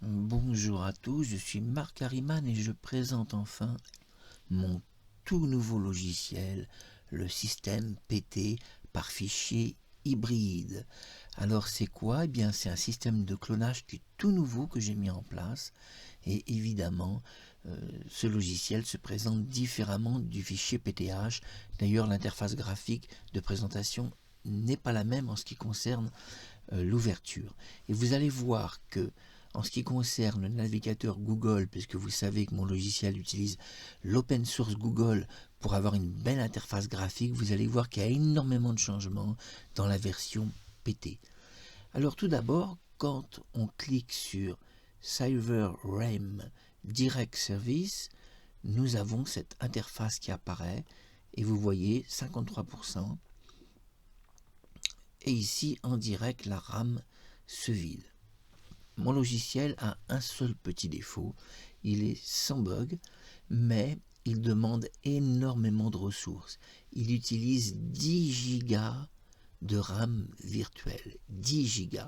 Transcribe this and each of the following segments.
Bonjour à tous, je suis Marc Harriman et je présente enfin mon tout nouveau logiciel, le système PT par fichier hybride. Alors c'est quoi? Eh bien c'est un système de clonage qui est tout nouveau que j'ai mis en place et évidemment ce logiciel se présente différemment du fichier PTH. D'ailleurs l'interface graphique de présentation n'est pas la même en ce qui concerne l'ouverture. Et vous allez voir que en ce qui concerne le navigateur Google, puisque vous savez que mon logiciel utilise l'open source Google pour avoir une belle interface graphique, vous allez voir qu'il y a énormément de changements dans la version PT. Alors tout d'abord, quand on clique sur ServerRAM Direct Service, nous avons cette interface qui apparaît et vous voyez 53%. Et ici, en direct, la RAM se vide. Mon logiciel a un seul petit défaut, il est sans bug, mais il demande énormément de ressources. Il utilise 10 Go de RAM virtuelle, 10 Go.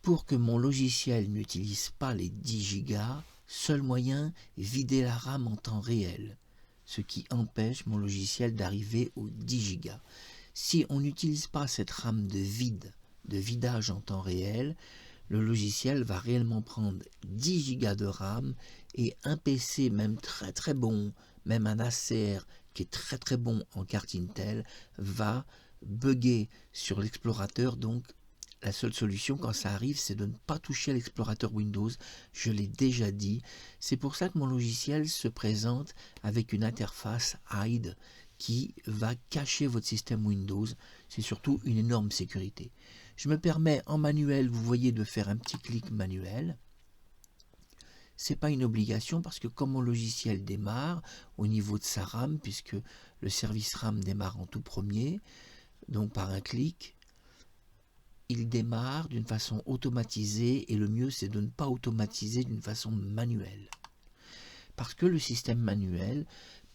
Pour que mon logiciel n'utilise pas les 10 Go, seul moyen, vider la RAM en temps réel, ce qui empêche mon logiciel d'arriver aux 10 Go. Si on n'utilise pas cette RAM de vidage en temps réel, le logiciel va réellement prendre 10 Go de RAM et un PC même très bon, même un Acer qui est très bon en carte Intel, va bugger sur l'explorateur. Donc la seule solution quand ça arrive, c'est de ne pas toucher à l'explorateur Windows, je l'ai déjà dit. C'est pour ça que mon logiciel se présente avec une interface hide qui va cacher votre système Windows. C'est surtout une énorme sécurité. Je me permets en manuel, vous voyez, de faire un petit clic manuel. Ce n'est pas une obligation parce que comme mon logiciel démarre au niveau de sa RAM, puisque le service RAM démarre en tout premier, donc par un clic, il démarre d'une façon automatisée et le mieux c'est de ne pas automatiser d'une façon manuelle. Parce que le système manuel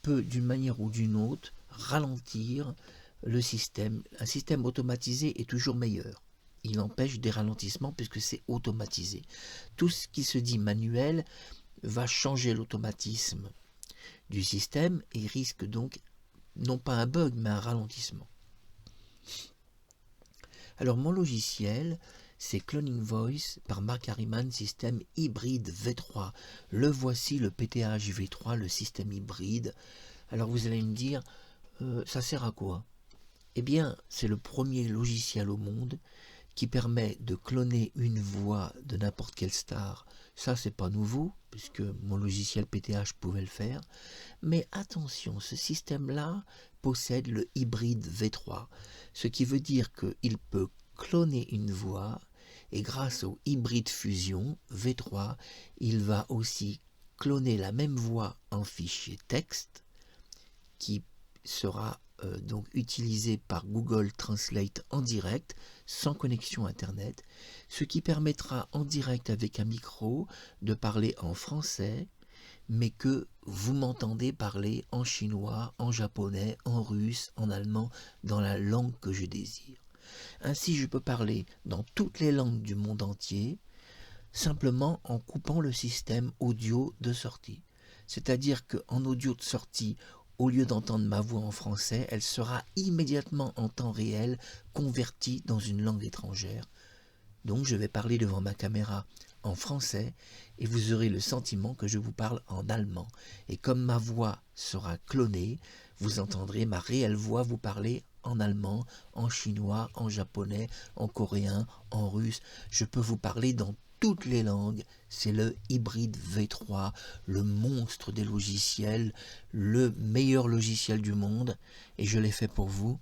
peut d'une manière ou d'une autre ralentir le système. Un système automatisé est toujours meilleur. Il empêche des ralentissements puisque c'est automatisé. Tout ce qui se dit manuel va changer l'automatisme du système et risque donc non pas un bug mais un ralentissement. Alors mon logiciel, c'est Cloning Voice par Marc Harriman, système hybride V3. Le voici, le PTH V3, le système hybride. Alors vous allez me dire, ça sert à quoi? Eh bien, c'est le premier logiciel au monde qui permet de cloner une voix de n'importe quelle star. Ça, c'est pas nouveau, puisque mon logiciel PTH pouvait le faire. Mais attention, ce système-là possède le hybride V3, ce qui veut dire qu'il peut cloner une voix, et grâce au hybride fusion V3, il va aussi cloner la même voix en fichier texte, qui sera donc utilisé par Google Translate en direct, sans connexion Internet, ce qui permettra en direct avec un micro de parler en français, mais que vous m'entendez parler en chinois, en japonais, en russe, en allemand, dans la langue que je désire. Ainsi, je peux parler dans toutes les langues du monde entier, simplement en coupant le système audio de sortie. C'est-à-dire qu'en audio de sortie, au lieu d'entendre ma voix en français, elle sera immédiatement en temps réel convertie dans une langue étrangère. Donc je vais parler devant ma caméra en français et vous aurez le sentiment que je vous parle en allemand. Et comme ma voix sera clonée, vous entendrez ma réelle voix vous parler en allemand, en chinois, en japonais, en coréen, en russe. Je peux vous parler dans toutes les langues. C'est le hybride V3, le monstre des logiciels, le meilleur logiciel du monde. Et je l'ai fait pour vous.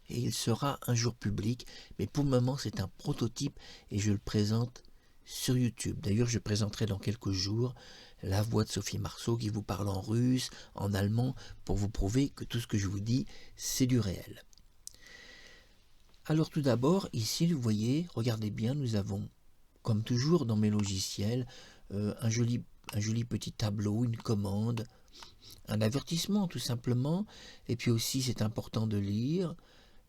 Et il sera un jour public, mais pour le moment c'est un prototype et je le présente sur YouTube. D'ailleurs je présenterai dans quelques jours la voix de Sophie Marceau qui vous parle en russe, en allemand, pour vous prouver que tout ce que je vous dis c'est du réel. Alors tout d'abord ici vous voyez, regardez bien, nous avons comme toujours dans mes logiciels un joli petit tableau, une commande, un avertissement tout simplement, et puis aussi c'est important de lire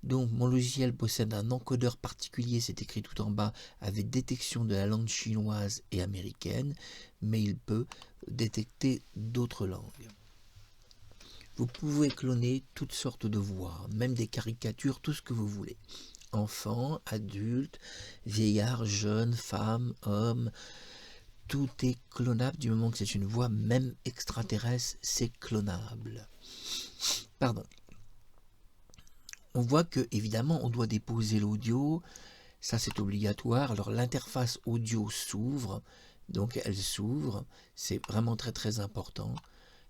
Donc mon logiciel possède un encodeur particulier, c'est écrit tout en bas, avec détection de la langue chinoise et américaine, mais il peut détecter d'autres langues. Vous pouvez cloner toutes sortes de voix, même des caricatures, tout ce que vous voulez. Enfants, adultes, vieillards, jeunes, femmes, hommes, tout est clonable du moment que c'est une voix, même extraterrestre, c'est clonable. Pardon. On voit que, évidemment, on doit déposer l'audio, ça c'est obligatoire. Alors l'interface audio s'ouvre, donc elle s'ouvre, c'est vraiment très très important.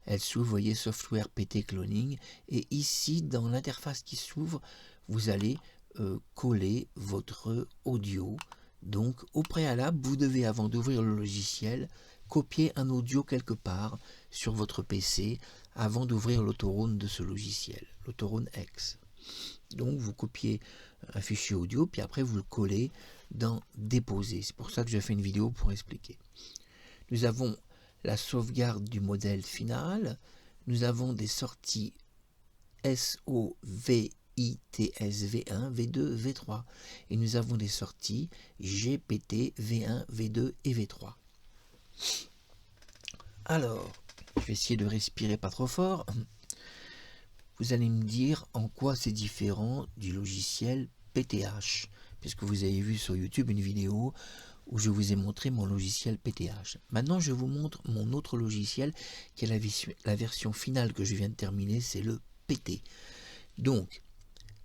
Elle s'ouvre, vous voyez, software PT cloning, et ici, dans l'interface qui s'ouvre, vous allez coller votre audio. Donc au préalable, vous devez, avant d'ouvrir le logiciel, copier un audio quelque part sur votre PC avant d'ouvrir l'autoroute de ce logiciel, l'autoroute X. Donc vous copiez un fichier audio, puis après vous le collez dans Déposer. C'est pour ça que j'ai fait une vidéo pour expliquer. Nous avons la sauvegarde du modèle final. Nous avons des sorties SOVITS V1, V2, V3. Et nous avons des sorties GPT V1, V2 et V3. Alors, je vais essayer de respirer pas trop fort. Vous allez me dire en quoi c'est différent du logiciel PTH, puisque vous avez vu sur YouTube une vidéo où je vous ai montré mon logiciel PTH. Maintenant, je vous montre mon autre logiciel, qui est la version finale que je viens de terminer, c'est le PT. Donc,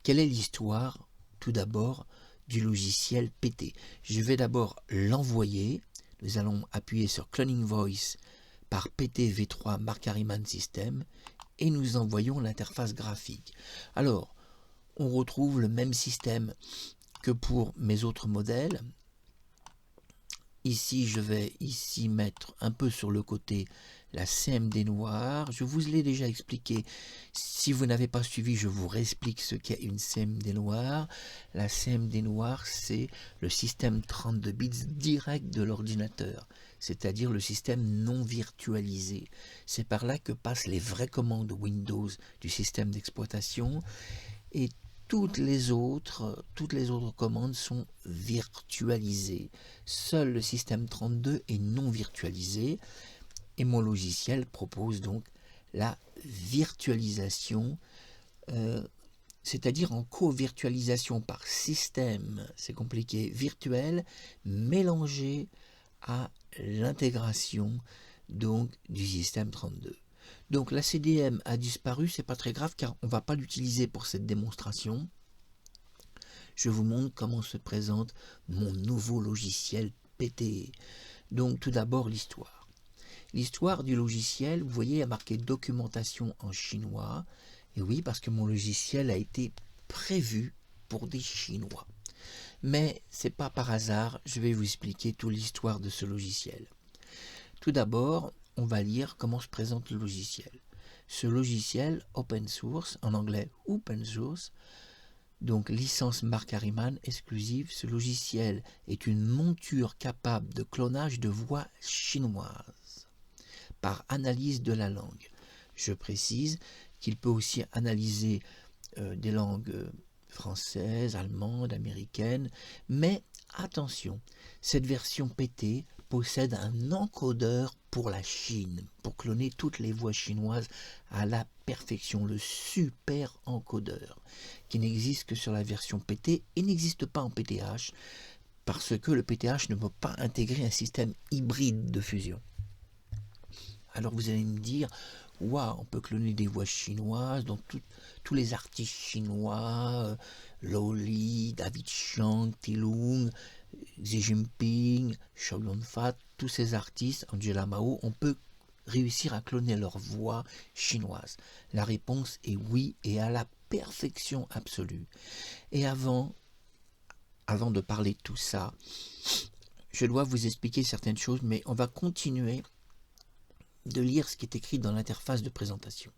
quelle est l'histoire, tout d'abord, du logiciel PT? Je vais d'abord l'envoyer. Nous allons appuyer sur Cloning Voice par PT V3 Mark Harriman System, et nous envoyons l'interface graphique. Alors, on retrouve le même système que pour mes autres modèles. Ici, je vais mettre un peu sur le côté la CMD noire. Je vous l'ai déjà expliqué. Si vous n'avez pas suivi, je vous réexplique ce qu'est une CMD noire. La CMD noire, c'est le système 32 bits direct de l'ordinateur, c'est-à-dire le système non virtualisé. C'est par là que passent les vraies commandes Windows du système d'exploitation, et toutes les autres commandes sont virtualisées. Seul le système 32 est non virtualisé, et mon logiciel propose donc la virtualisation, c'est-à-dire en co-virtualisation par système, c'est compliqué, virtuel, mélangé à l'intégration donc du système 32. Donc la CDM a disparu, c'est pas très grave car on ne va pas l'utiliser pour cette démonstration. Je vous montre comment se présente mon nouveau logiciel PT. Donc tout d'abord l'histoire. L'histoire du logiciel, vous voyez, a marqué documentation en chinois. Et oui, parce que mon logiciel a été prévu pour des Chinois. Mais c'est pas par hasard, je vais vous expliquer toute l'histoire de ce logiciel. Tout d'abord, on va lire comment se présente le logiciel. Ce logiciel open source, en anglais open source, donc licence Mark Harriman exclusive, ce logiciel est une monture capable de clonage de voix chinoises par analyse de la langue. Je précise qu'il peut aussi analyser des langues françaises, allemandes, américaines, mais attention, cette version PT possède un encodeur pour la Chine, pour cloner toutes les voix chinoises à la perfection, le super encodeur, qui n'existe que sur la version PT et n'existe pas en PTH, parce que le PTH ne peut pas intégrer un système hybride de fusion. Alors vous allez me dire, waouh, on peut cloner des voix chinoises, donc tous les artistes chinois, Loli, David Chiang, Tilung, Xi Jinping, Chow Yun-fat, tous ces artistes, Angela Mao, on peut réussir à cloner leur voix chinoise. La réponse est oui, et à la perfection absolue. Et avant de parler de tout ça, je dois vous expliquer certaines choses, mais on va continuer de lire ce qui est écrit dans l'interface de présentation.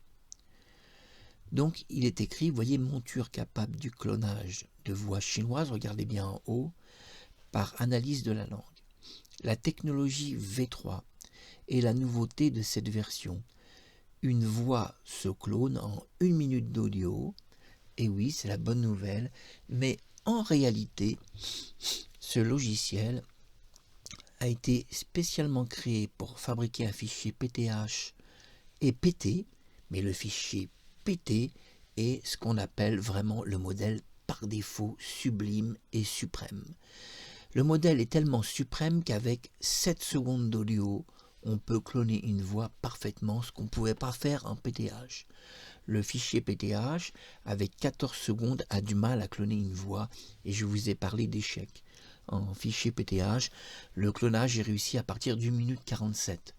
Donc il est écrit, vous voyez, monture capable du clonage de voix chinoises, regardez bien en haut, par analyse de la langue. La technologie V3 est la nouveauté de cette version. Une voix se clone en 1 minute d'audio Et oui, c'est la bonne nouvelle, mais en réalité, ce logiciel a été spécialement créé pour fabriquer un fichier PTH et PT, mais le fichier PT est ce qu'on appelle vraiment le modèle par défaut sublime et suprême. Le modèle est tellement suprême qu'avec 7 secondes d'audio, on peut cloner une voix parfaitement, ce qu'on ne pouvait pas faire en PTH. Le fichier PTH, avec 14 secondes, a du mal à cloner une voix, et je vous ai parlé d'échec. En fichier PTH, le clonage est réussi à partir d'1 minute 47.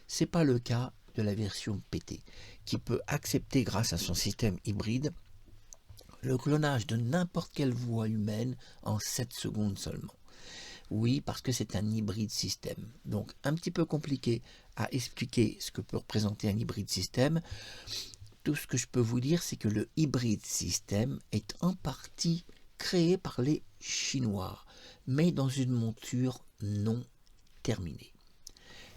Ce n'est pas le cas de la version PT, qui peut accepter grâce à son système hybride le clonage de n'importe quelle voix humaine en 7 secondes seulement. Oui, parce que c'est un hybride système. Donc un petit peu compliqué à expliquer ce que peut représenter un hybride système. Tout ce que je peux vous dire, c'est que le hybride système est en partie créé par les Chinois, mais dans une monture non terminée.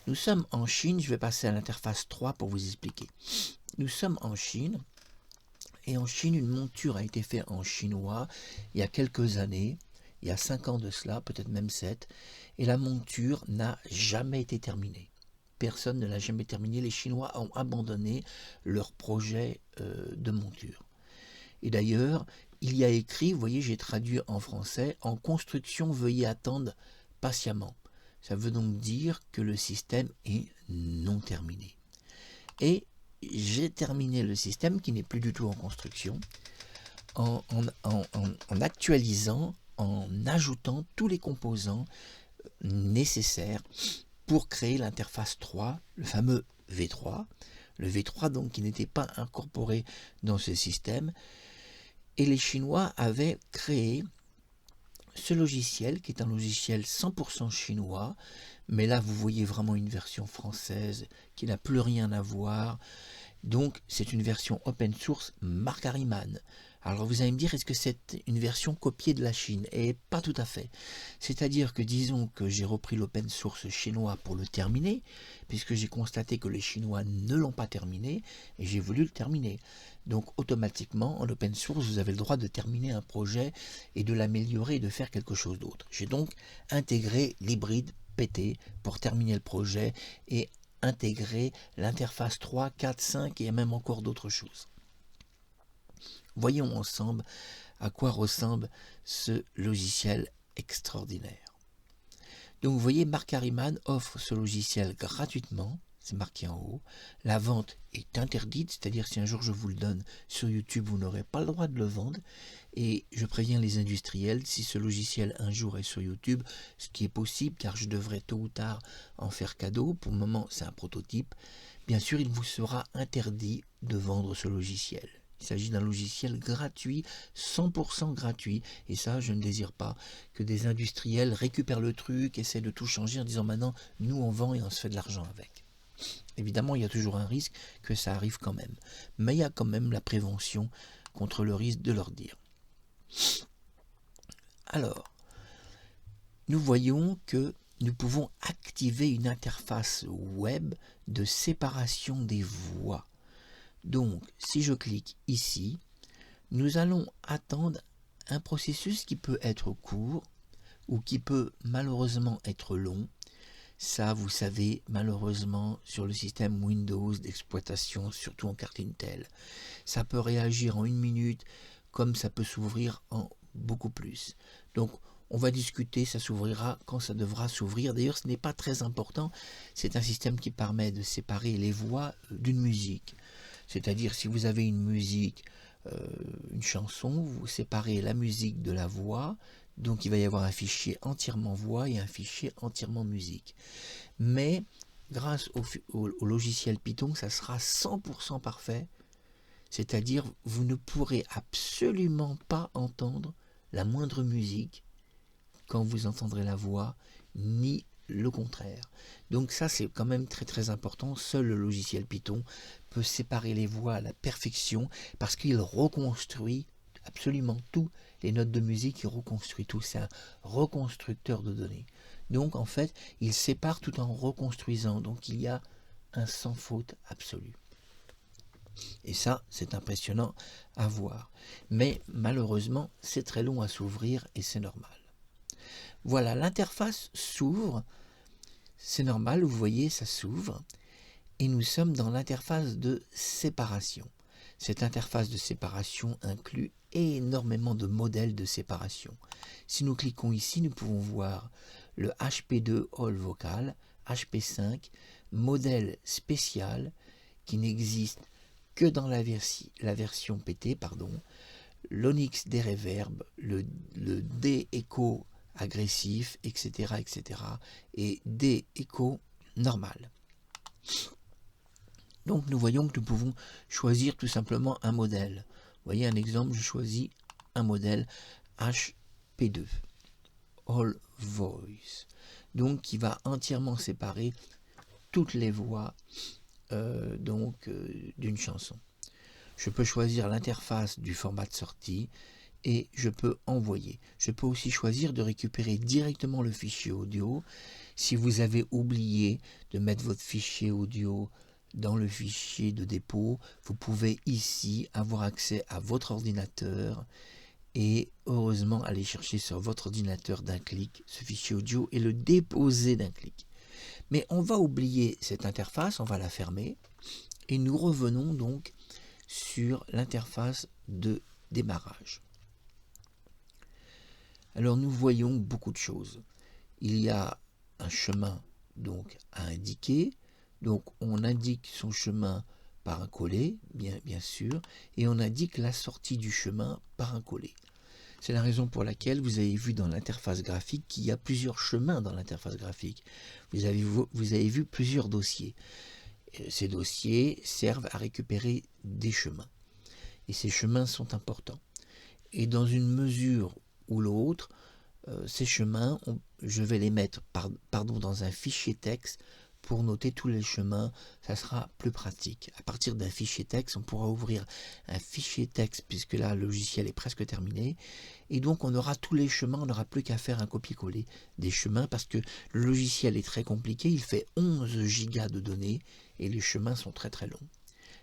Nous sommes en Chine, je vais passer à l'interface 3 pour vous expliquer. Nous sommes en Chine, et en Chine, une monture a été faite en chinois il y a quelques années, il y a 5 ans de cela, peut-être même 7, et la monture n'a jamais été terminée. Personne ne l'a jamais terminée, les Chinois ont abandonné leur projet de monture. Et d'ailleurs, il y a écrit, vous voyez, j'ai traduit en français, en construction, veuillez attendre patiemment. Ça veut donc dire que le système est non terminé. Et j'ai terminé le système qui n'est plus du tout en construction en actualisant, en ajoutant tous les composants nécessaires pour créer l'interface 3, le fameux V3. Le V3 donc qui n'était pas incorporé dans ce système. Et les Chinois avaient créé ce logiciel qui est un logiciel 100% chinois, mais là vous voyez vraiment une version française qui n'a plus rien à voir. Donc c'est une version open source Mark Harriman. Alors vous allez me dire, est-ce que c'est une version copiée de la Chine? Et pas tout à fait. C'est-à-dire que disons que j'ai repris l'open source chinois pour le terminer, puisque j'ai constaté que les Chinois ne l'ont pas terminé, et j'ai voulu le terminer. Donc automatiquement, en open source, vous avez le droit de terminer un projet et de l'améliorer et de faire quelque chose d'autre. J'ai donc intégré l'hybride PT pour terminer le projet et intégrer l'interface 3, 4, 5 et même encore d'autres choses. Voyons ensemble à quoi ressemble ce logiciel extraordinaire. Donc vous voyez, Mark Harriman offre ce logiciel gratuitement, c'est marqué en haut. La vente est interdite, c'est-à-dire si un jour je vous le donne sur YouTube, vous n'aurez pas le droit de le vendre. Et je préviens les industriels, si ce logiciel un jour est sur YouTube, ce qui est possible car je devrais tôt ou tard en faire cadeau, pour le moment c'est un prototype, bien sûr il vous sera interdit de vendre ce logiciel. Il s'agit d'un logiciel gratuit, 100% gratuit, et ça je ne désire pas que des industriels récupèrent le truc, essaient de tout changer en disant maintenant nous on vend et on se fait de l'argent avec. Évidemment il y a toujours un risque que ça arrive quand même, mais il y a quand même la prévention contre le risque de leur dire. Alors, nous voyons que nous pouvons activer une interface web de séparation des voix. Donc, si je clique ici, nous allons attendre un processus qui peut être court ou qui peut malheureusement être long. Ça, vous savez, malheureusement, sur le système Windows d'exploitation, surtout en carte Intel, ça peut réagir en 1 minute, comme ça peut s'ouvrir en beaucoup plus. Donc, on va discuter, ça s'ouvrira quand ça devra s'ouvrir. D'ailleurs, ce n'est pas très important. C'est un système qui permet de séparer les voix d'une musique. C'est-à-dire, si vous avez une musique, une chanson, vous séparez la musique de la voix. Donc, il va y avoir un fichier entièrement voix et un fichier entièrement musique. Mais, grâce au logiciel Python, ça sera 100% parfait. C'est-à-dire, vous ne pourrez absolument pas entendre la moindre musique quand vous entendrez la voix, ni le contraire. Donc ça, c'est quand même très très important. Seul le logiciel Python peut séparer les voix à la perfection parce qu'il reconstruit absolument tout. Les notes de musique, il reconstruit tout. C'est un reconstructeur de données. Donc en fait, il sépare tout en reconstruisant. Donc il y a un sans faute absolu. Et ça, c'est impressionnant à voir. Mais malheureusement, c'est très long à s'ouvrir et c'est normal. Voilà, l'interface s'ouvre. C'est normal, vous voyez, ça s'ouvre. Et nous sommes dans l'interface de séparation. Cette interface de séparation inclut énormément de modèles de séparation. Si nous cliquons ici, nous pouvons voir le HP2 All Vocal, HP5, modèle spécial qui n'existe que dans la version PT, l'Onyx des Reverb, le D-Echo agressif, etc., et D-Echo normal. Donc nous voyons que nous pouvons choisir tout simplement un modèle. Vous voyez un exemple, je choisis un modèle HP2, All Voice, donc qui va entièrement séparer toutes les voix d'une chanson. Je peux choisir l'interface du format de sortie et je peux envoyer. Je peux aussi choisir de récupérer directement le fichier audio. Si vous avez oublié de mettre votre fichier audio dans le fichier de dépôt, vous pouvez ici avoir accès à votre ordinateur et heureusement aller chercher sur votre ordinateur d'un clic ce fichier audio et le déposer d'un clic. Mais on va oublier cette interface, on va la fermer et nous revenons donc sur l'interface de démarrage. Alors nous voyons beaucoup de choses. Il y a un chemin donc à indiquer. Donc on indique son chemin par un collet, bien sûr, et on indique la sortie du chemin par un collet. C'est la raison pour laquelle vous avez vu dans l'interface graphique qu'il y a plusieurs chemins dans l'interface graphique. Vous avez vu plusieurs dossiers. Ces dossiers servent à récupérer des chemins. Et ces chemins sont importants. Et dans une mesure ou l'autre, ces chemins, je vais les mettre dans un fichier texte pour noter tous les chemins, ça sera plus pratique. À partir d'un fichier texte, on pourra ouvrir un fichier texte puisque là, le logiciel est presque terminé. Et donc, on aura tous les chemins, on n'aura plus qu'à faire un copier-coller des chemins parce que le logiciel est très compliqué, il fait 11 gigas de données et les chemins sont très très longs.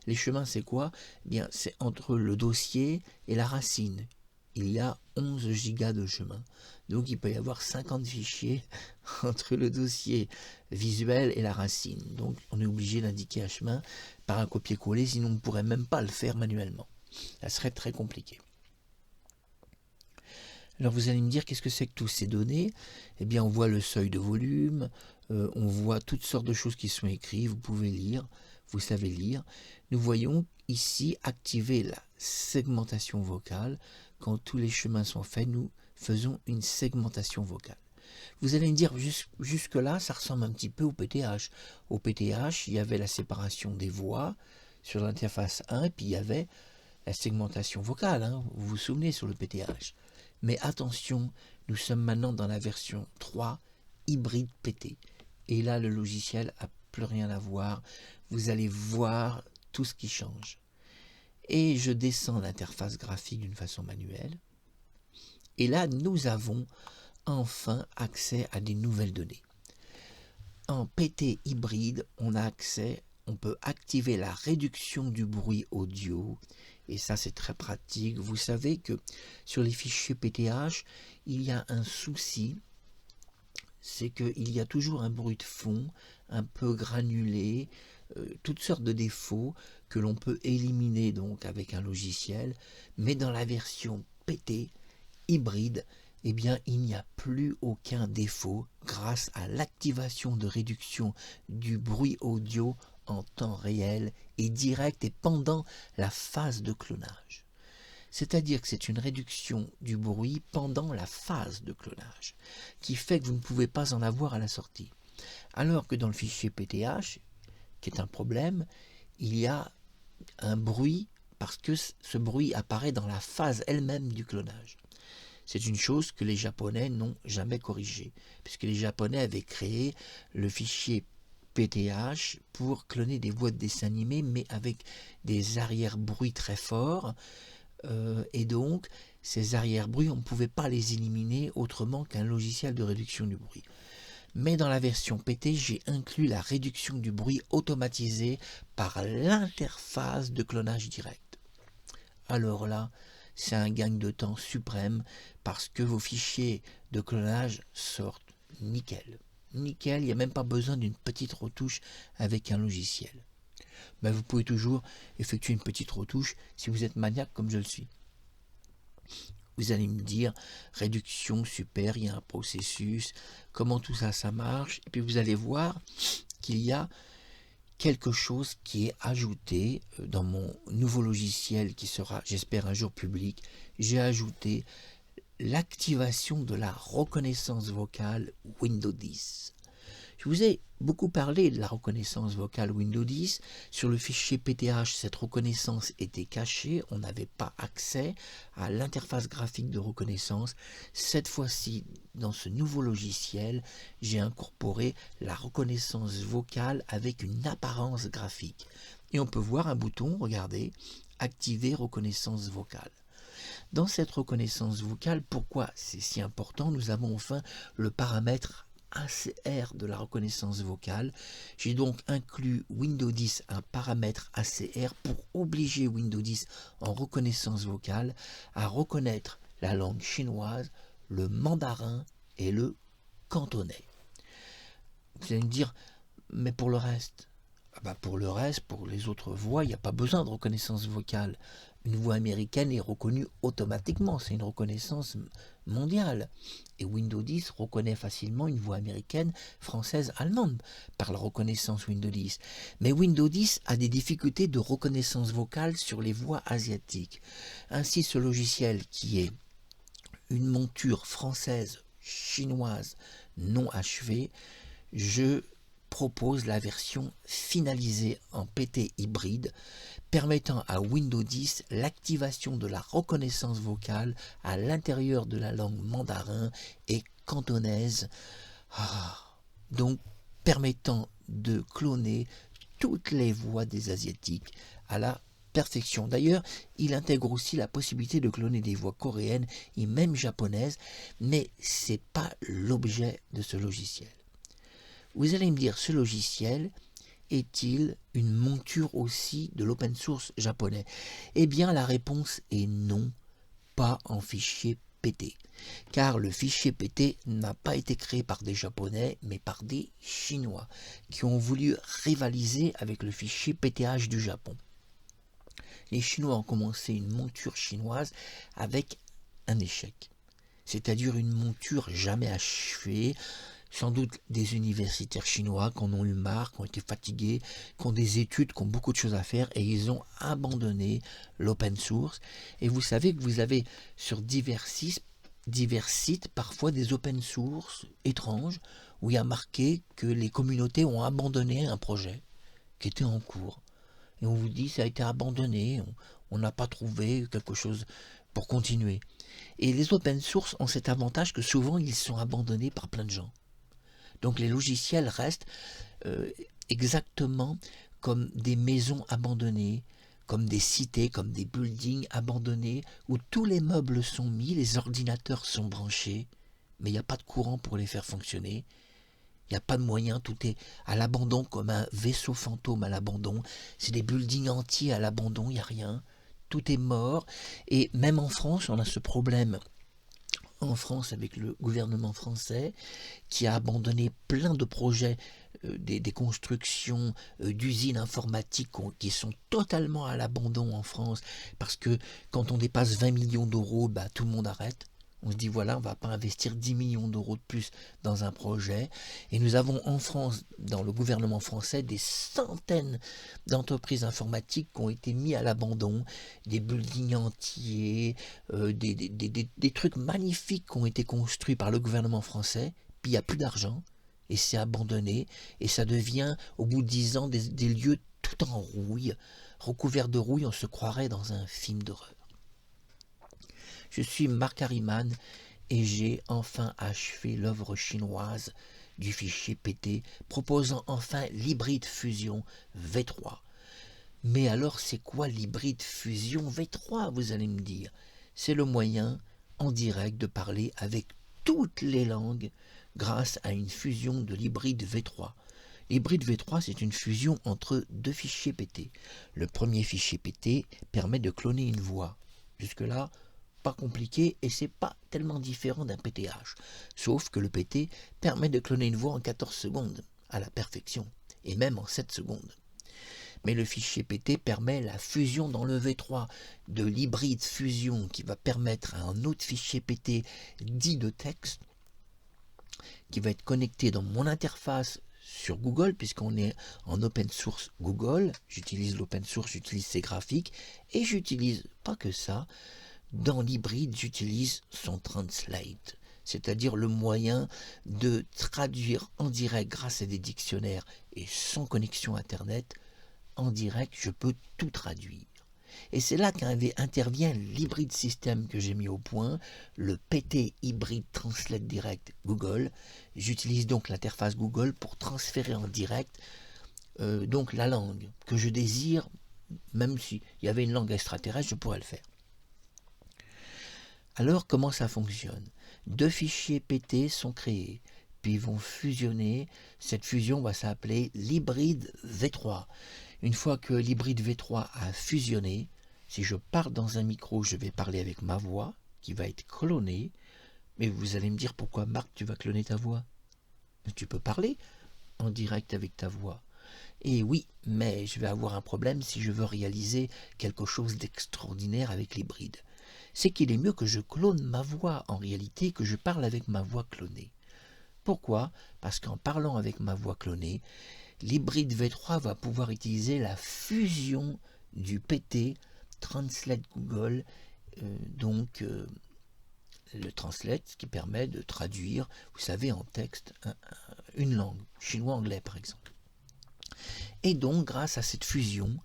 Les chemins, c'est quoi? Eh bien, c'est entre le dossier et la racine. Il y a 11 gigas de chemin. Donc il peut y avoir 50 fichiers entre le dossier visuel et la racine. Donc on est obligé d'indiquer un chemin par un copier-coller, sinon on ne pourrait même pas le faire manuellement. Ça serait très compliqué. Alors vous allez me dire, qu'est-ce que c'est que tous ces données? Eh bien on voit le seuil de volume, on voit toutes sortes de choses qui sont écrites, vous pouvez lire, vous savez lire. Nous voyons ici activer la segmentation vocale. Quand tous les chemins sont faits, nous faisons une segmentation vocale. Vous allez me dire, jusque-là, ça ressemble un petit peu au PTH. Au PTH, il y avait la séparation des voix sur l'interface 1, et puis il y avait la segmentation vocale, hein, vous vous souvenez, sur le PTH. Mais attention, nous sommes maintenant dans la version 3, hybride PT. Et là, le logiciel n'a plus rien à voir. Vous allez voir tout ce qui change. Et je descends l'interface graphique d'une façon manuelle. Et là, nous avons enfin accès à des nouvelles données. En PT hybride, on peut activer la réduction du bruit audio. Et ça, c'est très pratique. Vous savez que sur les fichiers PTH, il y a un souci. C'est qu'il y a toujours un bruit de fond, un peu granulé, toutes sortes de défauts que l'on peut éliminer donc avec un logiciel. Mais dans la version PT hybride, eh bien, il n'y a plus aucun défaut grâce à l'activation de réduction du bruit audio en temps réel et direct et pendant la phase de clonage. C'est-à-dire que c'est une réduction du bruit pendant la phase de clonage, qui fait que vous ne pouvez pas en avoir à la sortie. Alors que dans le fichier PTH, qui est un problème, il y a un bruit parce que ce bruit apparaît dans la phase elle-même du clonage. C'est une chose que les Japonais n'ont jamais corrigée, puisque les Japonais avaient créé le fichier PTH pour cloner des voix de dessins animés, mais avec des arrière-bruits très forts, et donc ces arrière-bruits, on ne pouvait pas les éliminer autrement qu'un logiciel de réduction du bruit. Mais dans la version PT, j'ai inclus la réduction du bruit automatisée par l'interface de clonage direct. Alors là, c'est un gain de temps suprême parce que vos fichiers de clonage sortent nickel. Nickel, il n'y a même pas besoin d'une petite retouche avec un logiciel. Mais vous pouvez toujours effectuer une petite retouche si vous êtes maniaque comme je le suis. Vous allez me dire, réduction, super, il y a un processus, comment tout ça, ça marche. Et puis vous allez voir qu'il y a quelque chose qui est ajouté dans mon nouveau logiciel qui sera, j'espère, un jour public. J'ai ajouté l'activation de la reconnaissance vocale Windows 10. Je vous ai beaucoup parlé de la reconnaissance vocale Windows 10. Sur le fichier PTH, cette reconnaissance était cachée. On n'avait pas accès à l'interface graphique de reconnaissance. Cette fois-ci, dans ce nouveau logiciel, j'ai incorporé la reconnaissance vocale avec une apparence graphique. Et on peut voir un bouton, regardez, activer reconnaissance vocale. Dans cette reconnaissance vocale, pourquoi c'est si important? Nous avons enfin le paramètre ACR de la reconnaissance vocale. J'ai donc inclus Windows 10 un paramètre ACR pour obliger Windows 10 en reconnaissance vocale à reconnaître la langue chinoise, le mandarin et le cantonais. Vous allez me dire, mais pour le reste? Pour le reste, pour les autres voix, il n'y a pas besoin de reconnaissance vocale. Une voix américaine est reconnue automatiquement, c'est une reconnaissance mondiale. Et Windows 10 reconnaît facilement une voix américaine, française, allemande par la reconnaissance Windows 10. Mais Windows 10 a des difficultés de reconnaissance vocale sur les voix asiatiques. Ainsi, ce logiciel qui est une monture française, chinoise, non achevée, je propose la version finalisée en PT hybride permettant à Windows 10 l'activation de la reconnaissance vocale à l'intérieur de la langue mandarin et cantonaise, donc permettant de cloner toutes les voix des Asiatiques à la perfection. D'ailleurs, il intègre aussi la possibilité de cloner des voix coréennes et même japonaises, mais ce n'est pas l'objet de ce logiciel. Vous allez me dire, ce logiciel est-il une monture aussi de l'open source japonais? Eh bien, la réponse est non, pas en fichier PT. Car le fichier PT n'a pas été créé par des Japonais, mais par des Chinois, qui ont voulu rivaliser avec le fichier PTH du Japon. Les Chinois ont commencé une monture chinoise avec un échec, c'est-à-dire une monture jamais achevée. Sans doute des universitaires chinois qui en ont eu marre, qui ont été fatigués, qui ont des études, qui ont beaucoup de choses à faire et ils ont abandonné l'open source. Et vous savez que vous avez sur divers sites parfois des open source étranges où il y a marqué que les communautés ont abandonné un projet qui était en cours. Et on vous dit ça a été abandonné, on n'a pas trouvé quelque chose pour continuer. Et les open source ont cet avantage que souvent ils sont abandonnés par plein de gens. Donc les logiciels restent exactement comme des maisons abandonnées, comme des cités, comme des buildings abandonnés, où tous les meubles sont mis, les ordinateurs sont branchés, mais il n'y a pas de courant pour les faire fonctionner. Il n'y a pas de moyen, tout est à l'abandon comme un vaisseau fantôme à l'abandon. C'est des buildings entiers à l'abandon, il n'y a rien. Tout est mort. Et même en France, on a ce problème. En France, avec le gouvernement français, qui a abandonné plein de projets, des constructions d'usines informatiques qui sont totalement à l'abandon en France, parce que quand on dépasse 20 millions d'euros, tout le monde arrête. On se dit voilà, on ne va pas investir 10 millions d'euros de plus dans un projet. Et nous avons en France, dans le gouvernement français, des centaines d'entreprises informatiques qui ont été mises à l'abandon, des buildings entiers, des trucs magnifiques qui ont été construits par le gouvernement français, puis il n'y a plus d'argent, et c'est abandonné, et ça devient, au bout de 10 ans, des lieux tout en rouille, recouverts de rouille, on se croirait dans un film d'horreur. Je suis Marc Harriman et j'ai enfin achevé l'œuvre chinoise du fichier PT, proposant enfin l'hybride fusion V3. Mais alors c'est quoi l'hybride fusion V3, vous allez me dire? C'est le moyen en direct de parler avec toutes les langues grâce à une fusion de l'hybride V3. L'hybride V3, c'est une fusion entre deux fichiers PT. Le premier fichier PT permet de cloner une voix. Jusque-là, pas compliqué et c'est pas tellement différent d'un PTH. Sauf que le PT permet de cloner une voix en 14 secondes, à la perfection, et même en 7 secondes. Mais le fichier PT permet la fusion dans le V3 de l'hybride fusion qui va permettre à un autre fichier PT dit de texte qui va être connecté dans mon interface sur Google, puisqu'on est en open source Google. J'utilise l'open source, j'utilise ses graphiques, et j'utilise pas que ça. Dans l'hybride, j'utilise son translate, c'est-à-dire le moyen de traduire en direct grâce à des dictionnaires et sans connexion Internet. En direct, je peux tout traduire. Et c'est là qu'intervient l'hybride système que j'ai mis au point, le PT Hybrid Translate Direct Google. J'utilise donc l'interface Google pour transférer en direct donc la langue que je désire, même s'il y avait une langue extraterrestre, je pourrais le faire. Alors comment ça fonctionne? Deux fichiers PT sont créés, puis ils vont fusionner. Cette fusion va s'appeler l'hybride V3. Une fois que l'hybride V3 a fusionné, si je parle dans un micro, je vais parler avec ma voix qui va être clonée. Mais vous allez me dire pourquoi, Marc, tu vas cloner ta voix? Tu peux parler en direct avec ta voix. Et oui, mais je vais avoir un problème si je veux réaliser quelque chose d'extraordinaire avec l'hybride. C'est qu'il est mieux que je clone ma voix en réalité que je parle avec ma voix clonée. Pourquoi? Parce qu'en parlant avec ma voix clonée, l'hybride V3 va pouvoir utiliser la fusion du PT Translate Google, le Translate qui permet de traduire, vous savez, en texte une langue, chinois-anglais par exemple. Et donc, grâce à cette fusion,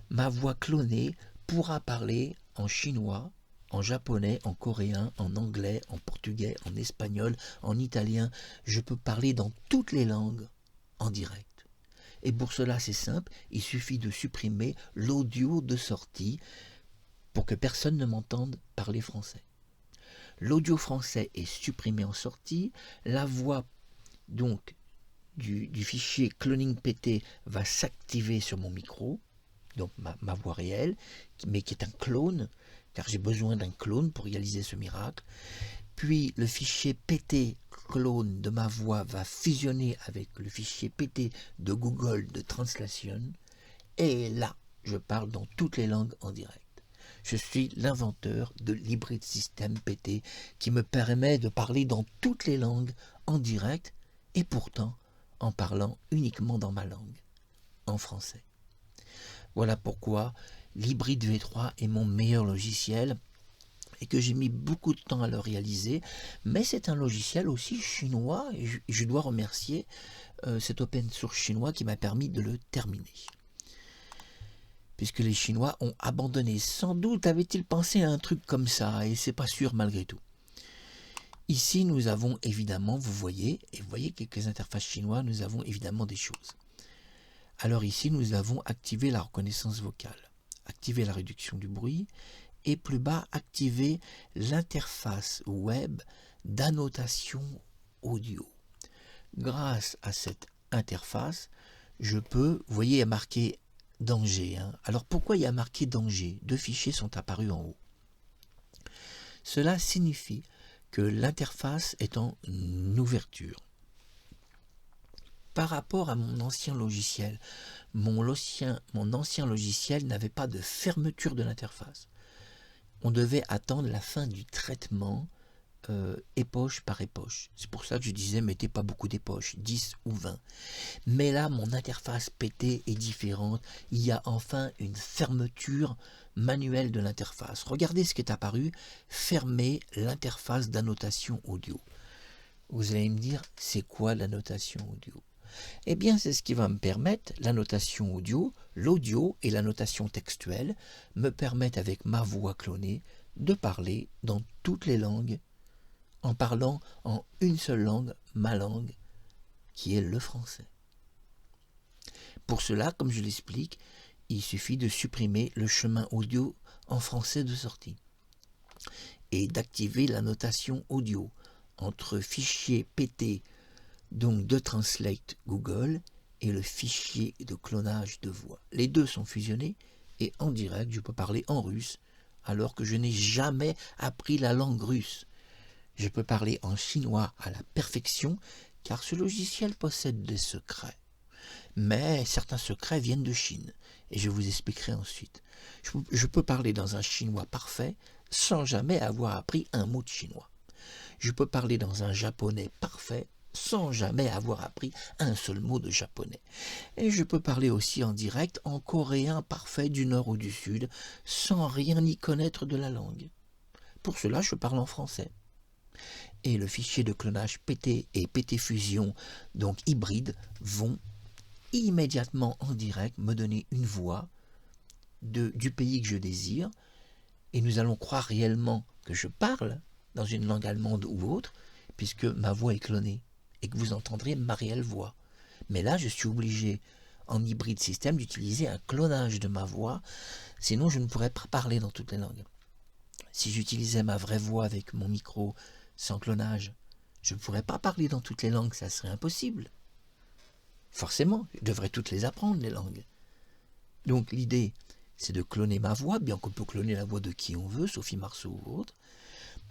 ma voix clonée pourra parler en chinois, en japonais, en coréen, en anglais, en portugais, en espagnol, en italien. Je peux parler dans toutes les langues en direct. Et pour cela, c'est simple, il suffit de supprimer l'audio de sortie pour que personne ne m'entende parler français. L'audio français est supprimé en sortie, la voix donc du fichier cloning PT va s'activer sur mon micro, donc ma voix réelle, mais qui est un clone, car j'ai besoin d'un clone pour réaliser ce miracle. Puis le fichier PT clone de ma voix va fusionner avec le fichier PT de Google de Translation, et là, je parle dans toutes les langues en direct. Je suis l'inventeur de l'hybride système PT qui me permet de parler dans toutes les langues en direct, et pourtant en parlant uniquement dans ma langue, en français. Voilà pourquoi l'hybride V3 est mon meilleur logiciel et que j'ai mis beaucoup de temps à le réaliser, mais c'est un logiciel aussi chinois et je dois remercier cet open source chinois qui m'a permis de le terminer. Puisque les Chinois ont abandonné. Sans doute avaient-ils pensé à un truc comme ça, et c'est pas sûr malgré tout. Ici, nous avons évidemment, vous voyez quelques interfaces chinoises, nous avons évidemment des choses. Alors ici, nous avons activé la reconnaissance vocale, activé la réduction du bruit, et plus bas, activé l'interface web d'annotation audio. Grâce à cette interface, je peux, vous voyez, il y a marqué danger. Alors pourquoi il y a marqué danger? Deux fichiers sont apparus en haut. Cela signifie que l'interface est en ouverture. Par rapport à mon ancien logiciel, mon ancien logiciel n'avait pas de fermeture de l'interface. On devait attendre la fin du traitement époche par époche. C'est pour ça que je disais mettez pas beaucoup d'époches, 10 ou 20. Mais là, mon interface PT est différente. Il y a enfin une fermeture manuelle de l'interface. Regardez ce qui est apparu. Fermer l'interface d'annotation audio. Vous allez me dire, c'est quoi l'annotation audio? Eh bien, c'est ce qui va me permettre, l'annotation audio, l'audio et l'annotation textuelle me permettent avec ma voix clonée de parler dans toutes les langues en parlant en une seule langue, ma langue, qui est le français. Pour cela, comme je l'explique, il suffit de supprimer le chemin audio en français de sortie et d'activer la notation audio entre fichier PT donc de Translate Google et le fichier de clonage de voix. Les deux sont fusionnés et en direct, je peux parler en russe alors que je n'ai jamais appris la langue russe. Je peux parler en chinois à la perfection car ce logiciel possède des secrets. Mais certains secrets viennent de Chine et je vous expliquerai ensuite. Je peux parler dans un chinois parfait sans jamais avoir appris un mot de chinois. Je peux parler dans un japonais parfait sans jamais avoir appris un seul mot de japonais. Et je peux parler aussi en direct en coréen parfait du nord ou du sud sans rien y connaître de la langue. Pour cela, je parle en français. Et le fichier de clonage PT et PT Fusion, donc hybride, vont immédiatement en direct me donner une voix du pays que je désire et nous allons croire réellement que je parle dans une langue allemande ou autre puisque ma voix est clonée et que vous entendrez ma réelle voix. Mais là, je suis obligé en hybride système d'utiliser un clonage de ma voix, sinon je ne pourrais pas parler dans toutes les langues. Si j'utilisais ma vraie voix avec mon micro sans clonage, je ne pourrais pas parler dans toutes les langues, ça serait impossible. Forcément, je devrais toutes les apprendre, les langues. Donc l'idée, c'est de cloner ma voix, bien qu'on peut cloner la voix de qui on veut, Sophie Marceau ou autre.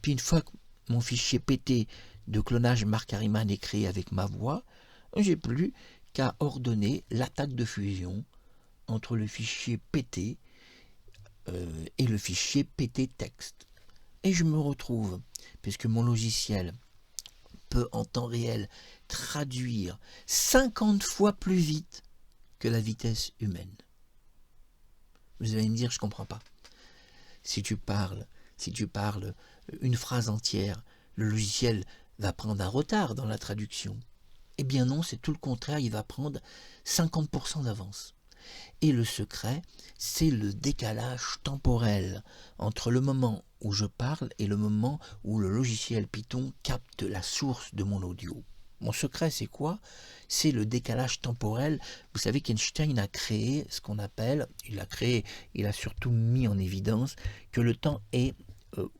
Puis une fois que mon fichier PT de clonage Marc Harriman est créé avec ma voix, j'ai plus qu'à ordonner l'attaque de fusion entre le fichier PT et le fichier PT texte. Et je me retrouve, puisque mon logiciel peut en temps réel traduire 50 fois plus vite que la vitesse humaine. Vous allez me dire, je ne comprends pas. Si tu parles une phrase entière, le logiciel va prendre un retard dans la traduction. Eh bien non, c'est tout le contraire, il va prendre 50% d'avance. Et le secret, c'est le décalage temporel entre le moment où je parle et le moment où le logiciel Python capte la source de mon audio. Mon secret, c'est quoi? C'est le décalage temporel. Vous savez qu'Einstein a créé ce qu'on appelle, il a surtout mis en évidence que le temps est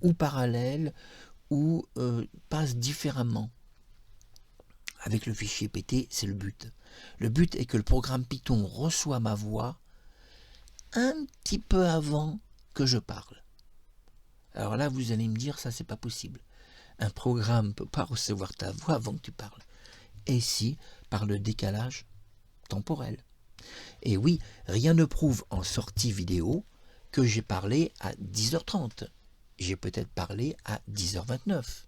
ou parallèle ou passe différemment. Avec le fichier PT, c'est le but. Le but est que le programme Python reçoit ma voix un petit peu avant que je parle. Alors là, vous allez me dire, ça c'est pas possible. Un programme ne peut pas recevoir ta voix avant que tu parles. Et si, par le décalage temporel. Et oui, rien ne prouve en sortie vidéo que j'ai parlé à 10h30. J'ai peut-être parlé à 10h29.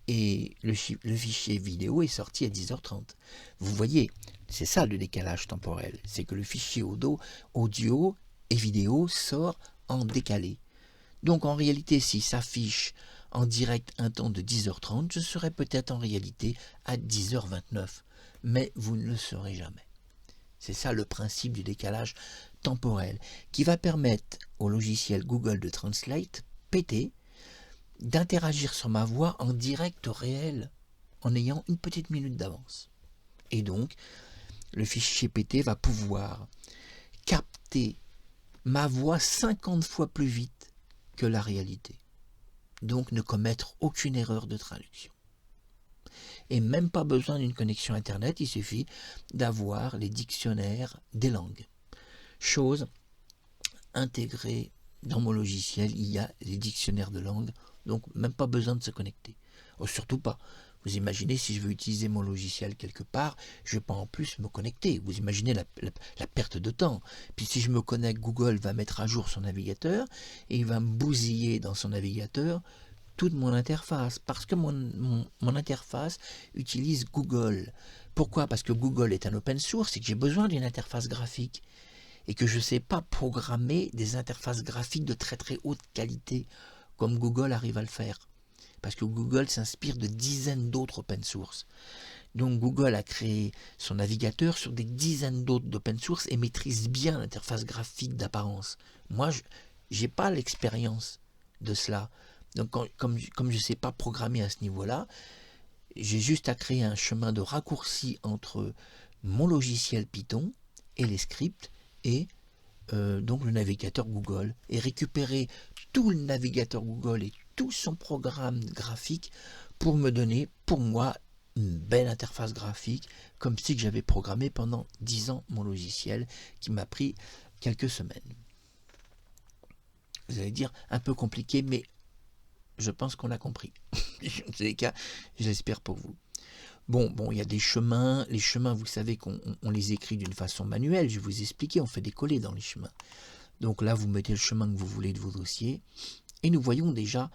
Et le fichier vidéo est sorti à 10h30. Vous voyez, c'est ça le décalage temporel. C'est que le fichier audio et vidéo sort en décalé. Donc en réalité, si s'affiche en direct un temps de 10h30, je serai peut-être en réalité à 10h29. Mais vous ne le saurez jamais. C'est ça le principe du décalage temporel qui va permettre au logiciel Google de Translate, PT, d'interagir sur ma voix en direct réel en ayant une petite minute d'avance. Et donc, le fichier PT va pouvoir capter ma voix 50 fois plus vite que la réalité. Donc, ne commettre aucune erreur de traduction. Et même pas besoin d'une connexion Internet, il suffit d'avoir les dictionnaires des langues. Chose intégrée dans mon logiciel, il y a les dictionnaires de langue, donc même pas besoin de se connecter. Oh, surtout pas. Vous imaginez si je veux utiliser mon logiciel quelque part, je ne vais pas en plus me connecter. Vous imaginez la perte de temps. Puis si je me connecte, Google va mettre à jour son navigateur et il va me bousiller dans son navigateur toute mon interface, parce que mon interface utilise Google. Pourquoi? Parce que Google est un open source et que j'ai besoin d'une interface graphique et que je ne sais pas programmer des interfaces graphiques de très très haute qualité comme Google arrive à le faire. Parce que Google s'inspire de dizaines d'autres open source. Donc Google a créé son navigateur sur des dizaines d'autres d'open source et maîtrise bien l'interface graphique d'apparence. Moi, je n'ai pas l'expérience de cela. Donc comme je ne sais pas programmer à ce niveau-là, j'ai juste à créer un chemin de raccourci entre mon logiciel Python et les scripts et donc le navigateur Google et récupérer tout le navigateur Google et tout son programme graphique pour me donner, pour moi, une belle interface graphique, comme si j'avais programmé pendant 10 ans mon logiciel, qui m'a pris quelques semaines. Vous allez dire, un peu compliqué, mais je pense qu'on a compris. En tous les cas, je l'espère pour vous. Bon, il y a des chemins. Les chemins, vous savez qu'on les écrit d'une façon manuelle. Je vais vous expliquer, on fait des collés dans les chemins. Donc là, vous mettez le chemin que vous voulez de vos dossiers. Et nous voyons déjà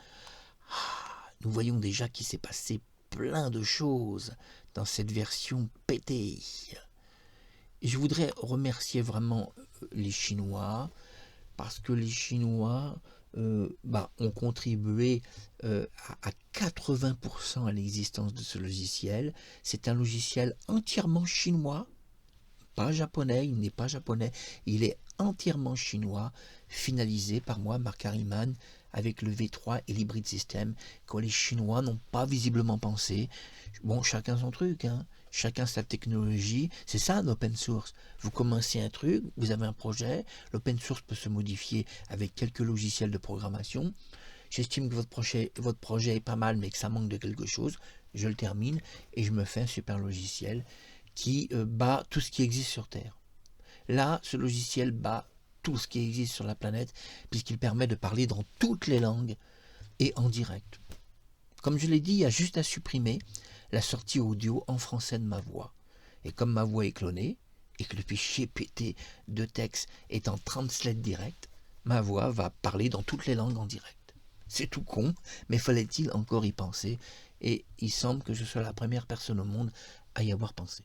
qu'il s'est passé plein de choses dans cette version PT. Et je voudrais remercier vraiment les Chinois, parce que les Chinois ont contribué à 80% à l'existence de ce logiciel. C'est un logiciel entièrement chinois, pas japonais, il n'est pas japonais, il est entièrement chinois, finalisé par moi, Marc Harriman, avec le V3 et l'hybride système, que les Chinois n'ont pas visiblement pensé. Bon, chacun son truc, hein. Chacun sa technologie, c'est ça un open source. Vous commencez un truc, vous avez un projet, l'open source peut se modifier avec quelques logiciels de programmation. J'estime que votre projet est pas mal, mais que ça manque de quelque chose, je le termine et je me fais un super logiciel qui bat tout ce qui existe sur Terre. Là, ce logiciel bat tout ce qui existe sur la planète, puisqu'il permet de parler dans toutes les langues et en direct. Comme je l'ai dit, il y a juste à supprimer la sortie audio en français de ma voix. Et comme ma voix est clonée, et que le fichier PT de texte est en translate direct, ma voix va parler dans toutes les langues en direct. C'est tout con, mais fallait-il encore y penser, et il semble que je sois la première personne au monde à y avoir pensé.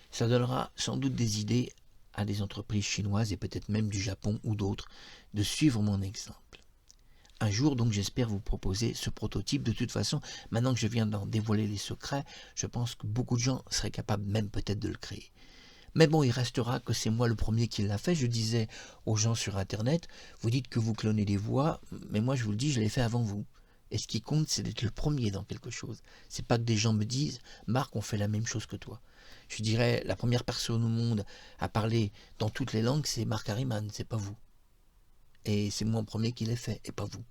Ça donnera sans doute des idées à des entreprises chinoises et peut-être même du Japon ou d'autres de suivre mon exemple. Un jour, donc, j'espère vous proposer ce prototype. De toute façon, maintenant que je viens d'en dévoiler les secrets, je pense que beaucoup de gens seraient capables même peut-être de le créer. Mais bon, il restera que c'est moi le premier qui l'a fait. Je disais aux gens sur Internet, vous dites que vous clonez des voix, mais moi je vous le dis, je l'ai fait avant vous. Et ce qui compte, c'est d'être le premier dans quelque chose. C'est pas que des gens me disent, Marc, on fait la même chose que toi. Je dirais, la première personne au monde à parler dans toutes les langues, c'est Marc Harriman, c'est pas vous. Et c'est moi le premier qui l'ai fait, et pas vous.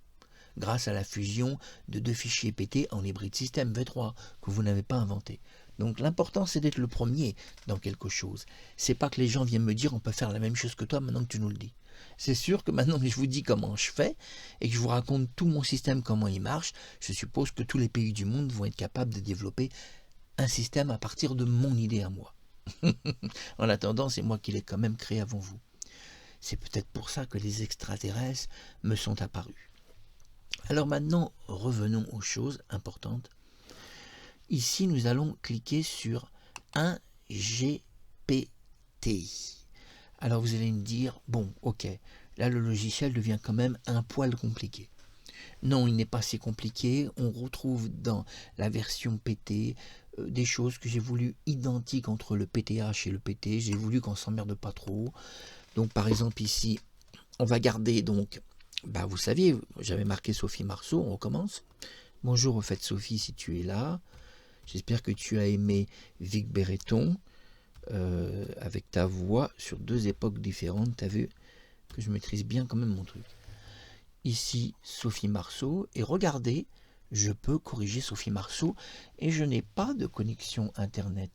Grâce à la fusion de 2 fichiers PT en hybride système V3, que vous n'avez pas inventé. Donc l'important, c'est d'être le premier dans quelque chose. C'est pas que les gens viennent me dire, on peut faire la même chose que toi maintenant que tu nous le dis. C'est sûr que maintenant que je vous dis comment je fais, et que je vous raconte tout mon système, comment il marche, je suppose que tous les pays du monde vont être capables de développer un système à partir de mon idée à moi. En attendant, c'est moi qui l'ai quand même créé avant vous. C'est peut-être pour ça que les extraterrestres me sont apparus. Alors maintenant, revenons aux choses importantes. Ici, nous allons cliquer sur un GPTI. Alors vous allez me dire, bon, ok, là le logiciel devient quand même un poil compliqué. Non, il n'est pas si compliqué. On retrouve dans la version PT des choses que j'ai voulu identiques entre le PTH et le PT. J'ai voulu qu'on s'emmerde pas trop. Donc par exemple ici, on va garder donc, vous saviez, j'avais marqué Sophie Marceau, on recommence. Bonjour au fait Sophie si tu es là. J'espère que tu as aimé Vic Béreton avec ta voix sur 2 époques différentes. Tu as vu que je maîtrise bien quand même mon truc. Ici Sophie Marceau, et regardez, je peux corriger Sophie Marceau et je n'ai pas de connexion internet.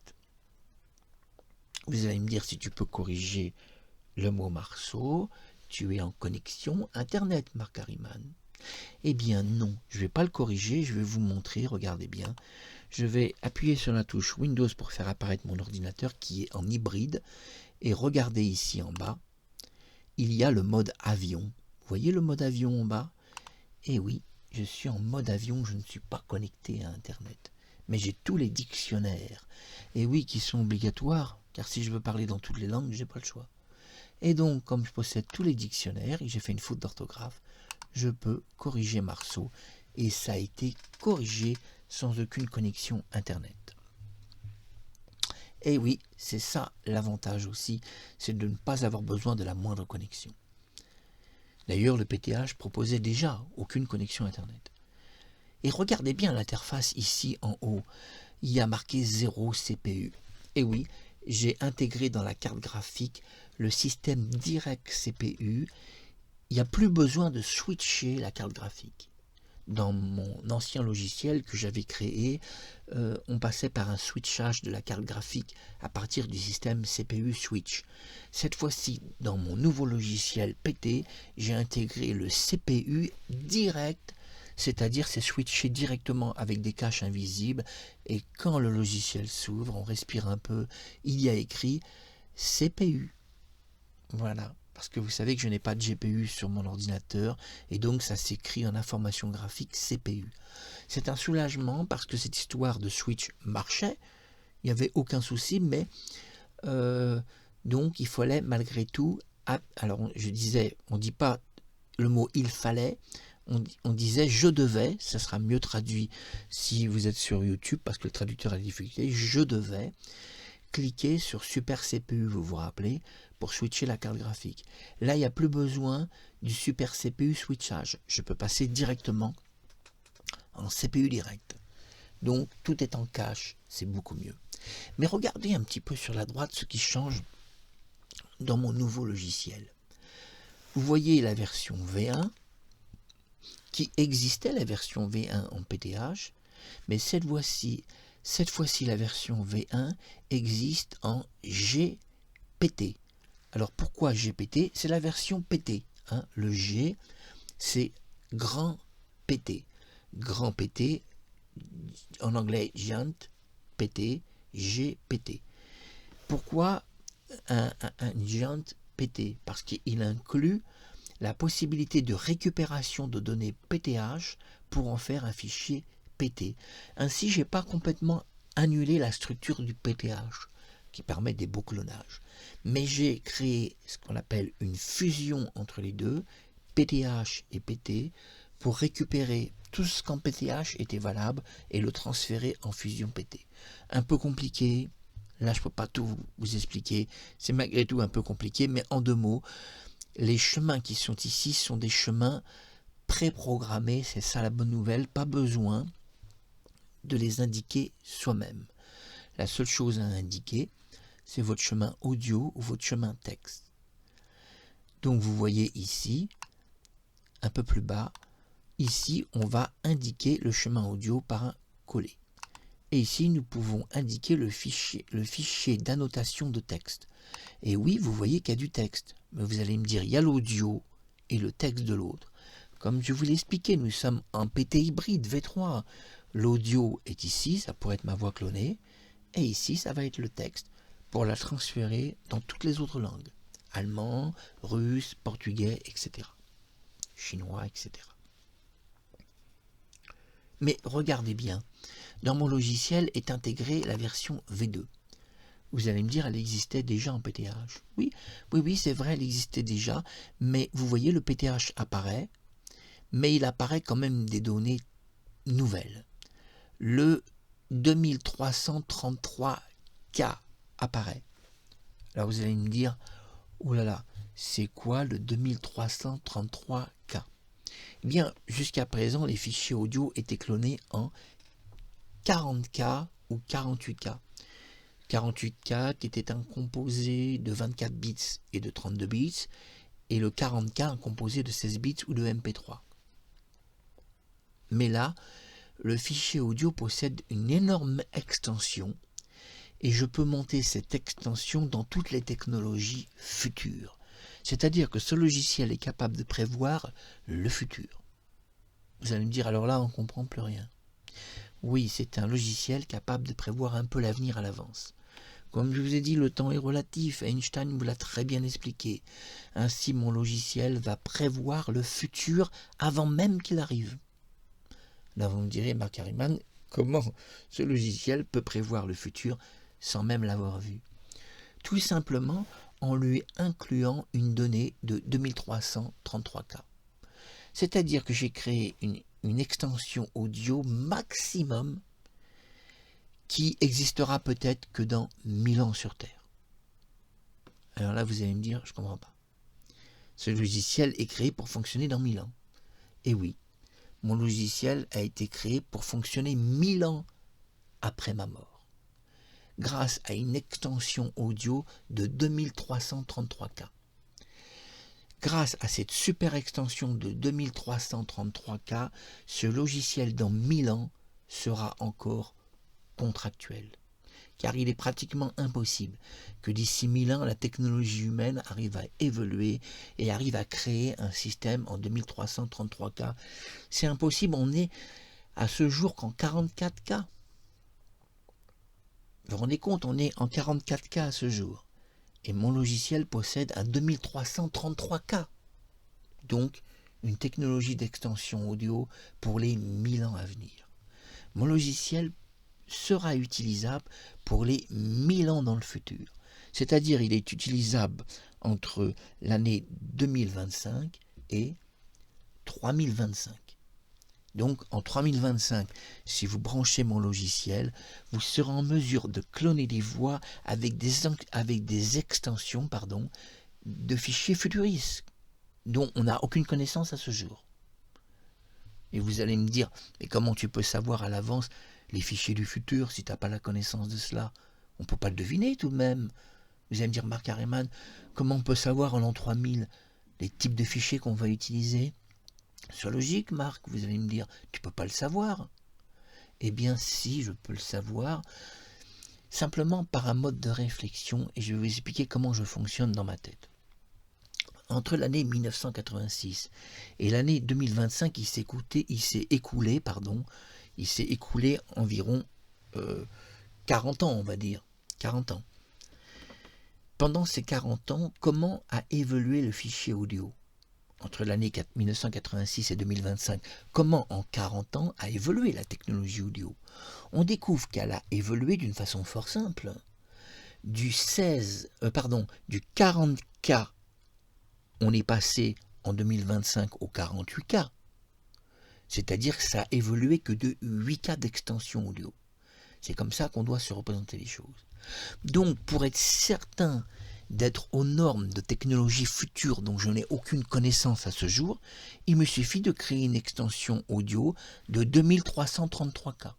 Vous allez me dire, si tu peux corriger le mot Marceau, tu es en connexion internet, Marc Harriman. Eh bien non, je ne vais pas le corriger, je vais vous montrer, regardez bien. Je vais appuyer sur la touche Windows pour faire apparaître mon ordinateur qui est en hybride, et regardez ici en bas, il y a le mode avion. Vous voyez le mode avion en bas? Eh oui, je suis en mode avion, je ne suis pas connecté à Internet. Mais j'ai tous les dictionnaires, et oui, qui sont obligatoires, car si je veux parler dans toutes les langues, j'ai pas le choix. Et donc, comme je possède tous les dictionnaires, et j'ai fait une faute d'orthographe, je peux corriger Marceau, et ça a été corrigé sans aucune connexion Internet. Et oui, c'est ça l'avantage aussi, c'est de ne pas avoir besoin de la moindre connexion. D'ailleurs, le PTH proposait déjà aucune connexion Internet. Et regardez bien l'interface ici en haut, il y a marqué 0 CPU. Et oui, j'ai intégré dans la carte graphique le système direct CPU. Il n'y a plus besoin de switcher la carte graphique. dans mon ancien logiciel que j'avais créé, on passait par un switchage de la carte graphique à partir du système CPU switch. Cette fois-ci, dans mon nouveau logiciel PT, j'ai intégré le CPU direct, c'est-à-dire c'est switché directement avec des caches invisibles, et quand le logiciel s'ouvre, on respire un peu, il y a écrit CPU. Voilà. Parce que vous savez que je n'ai pas de GPU sur mon ordinateur et donc ça s'écrit en information graphique CPU. C'est un soulagement parce que cette histoire de switch marchait, il n'y avait aucun souci, mais donc il fallait malgré tout, alors je disais, on ne dit pas le mot il fallait, on disait je devais, ça sera mieux traduit si vous êtes sur YouTube parce que le traducteur a des difficultés, je devais cliquer sur Super CPU, vous vous rappelez, pour switcher la carte graphique. Là, il n'y a plus besoin du Super CPU switchage. Je peux passer directement en CPU direct. Donc, tout est en cache, c'est beaucoup mieux. Mais regardez un petit peu sur la droite ce qui change dans mon nouveau logiciel. Vous voyez la version V1 qui existait, la version V1 en PTH, mais cette fois-ci, la version V1 existe en GPT. Alors pourquoi GPT? C'est la version PT. Hein. Le G, c'est grand PT. Grand PT, en anglais Giant PT, GPT. Pourquoi un Giant PT? Parce qu'il inclut la possibilité de récupération de données PTH pour en faire un fichier PT. Ainsi, je n'ai pas complètement annulé la structure du PTH qui permet des beaux clonages. Mais j'ai créé ce qu'on appelle une fusion entre les deux, PTH et PT, pour récupérer tout ce qu'en PTH était valable et le transférer en fusion PT. Un peu compliqué, là je ne peux pas tout vous expliquer, c'est malgré tout un peu compliqué, mais en 2 mots, les chemins qui sont ici sont des chemins préprogrammés, c'est ça la bonne nouvelle, pas besoin de les indiquer soi-même. La seule chose à indiquer, c'est votre chemin audio ou votre chemin texte. Donc vous voyez ici, un peu plus bas, ici on va indiquer le chemin audio par un collet. Et ici nous pouvons indiquer le fichier d'annotation de texte. Et oui, vous voyez qu'il y a du texte. Mais vous allez me dire, il y a l'audio et le texte de l'autre. Comme je vous l'ai expliqué, nous sommes en PT hybride V3. L'audio est ici, ça pourrait être ma voix clonée. Et ici, ça va être le texte pour la transférer dans toutes les autres langues. Allemand, russe, portugais, etc. Chinois, etc. Mais regardez bien, dans mon logiciel est intégrée la version V2. Vous allez me dire, elle existait déjà en PTH. Oui, c'est vrai, elle existait déjà, mais vous voyez, le PTH apparaît, mais il apparaît quand même des données nouvelles. Le 2333K apparaît. Alors vous allez me dire, oh là là, c'est quoi le 2333K? Eh bien, jusqu'à présent, les fichiers audio étaient clonés en 40K ou 48K. 48K qui était un composé de 24 bits et de 32 bits, et le 40K un composé de 16 bits ou de MP3. Mais là, le fichier audio possède une énorme extension, et je peux monter cette extension dans toutes les technologies futures. C'est-à-dire que ce logiciel est capable de prévoir le futur. Vous allez me dire, alors là, on ne comprend plus rien. Oui, c'est un logiciel capable de prévoir un peu l'avenir à l'avance. Comme je vous ai dit, le temps est relatif, Einstein vous l'a très bien expliqué. Ainsi, mon logiciel va prévoir le futur avant même qu'il arrive. Là, vous me direz, Mark Harriman, comment ce logiciel peut prévoir le futur sans même l'avoir vu? Tout simplement en lui incluant une donnée de 2333K. C'est-à-dire que j'ai créé une extension audio maximum qui existera peut-être que dans 1000 ans sur Terre. Alors là, vous allez me dire, je ne comprends pas. Ce logiciel est créé pour fonctionner dans 1000 ans. Et oui, mon logiciel a été créé pour fonctionner 1000 ans après ma mort, grâce à une extension audio de 2333K. Grâce à cette super extension de 2333K, ce logiciel dans 1000 ans sera encore contractuel. Car il est pratiquement impossible que d'ici 1000 ans, la technologie humaine arrive à évoluer et arrive à créer un système en 2333K. C'est impossible, on est à ce jour qu'en 44K. Vous vous rendez compte, on est en 44K à ce jour. Et mon logiciel possède un 2333K. Donc, une technologie d'extension audio pour les 1000 ans à venir. Mon logiciel sera utilisable pour les 1000 ans dans le futur. C'est-à-dire, il est utilisable entre l'année 2025 et 3025. Donc, en 3025, si vous branchez mon logiciel, vous serez en mesure de cloner des voix avec des extensions de fichiers futuristes dont on n'a aucune connaissance à ce jour. Et vous allez me dire, mais comment tu peux savoir à l'avance les fichiers du futur si tu n'as pas la connaissance de cela? On ne peut pas le deviner tout de même. Vous allez me dire, Mark Harriman, comment on peut savoir en l'an 3000 les types de fichiers qu'on va utiliser? C'est logique, Marc, vous allez me dire, tu ne peux pas le savoir. Eh bien si, je peux le savoir, simplement par un mode de réflexion, et je vais vous expliquer comment je fonctionne dans ma tête. Entre l'année 1986 et l'année 2025, il s'est écoulé environ 40 ans, on va dire. 40 ans. Pendant ces 40 ans, comment a évolué le fichier audio? Entre l'année 1986 et 2025, comment en 40 ans a évolué la technologie audio? On découvre qu'elle a évolué d'une façon fort simple. Du 40K, on est passé en 2025 au 48K. C'est-à-dire que ça a évolué que de 8K d'extension audio. C'est comme ça qu'on doit se représenter les choses. Donc, pour être certain d'être aux normes de technologies futures dont je n'ai aucune connaissance à ce jour, il me suffit de créer une extension audio de 2333K.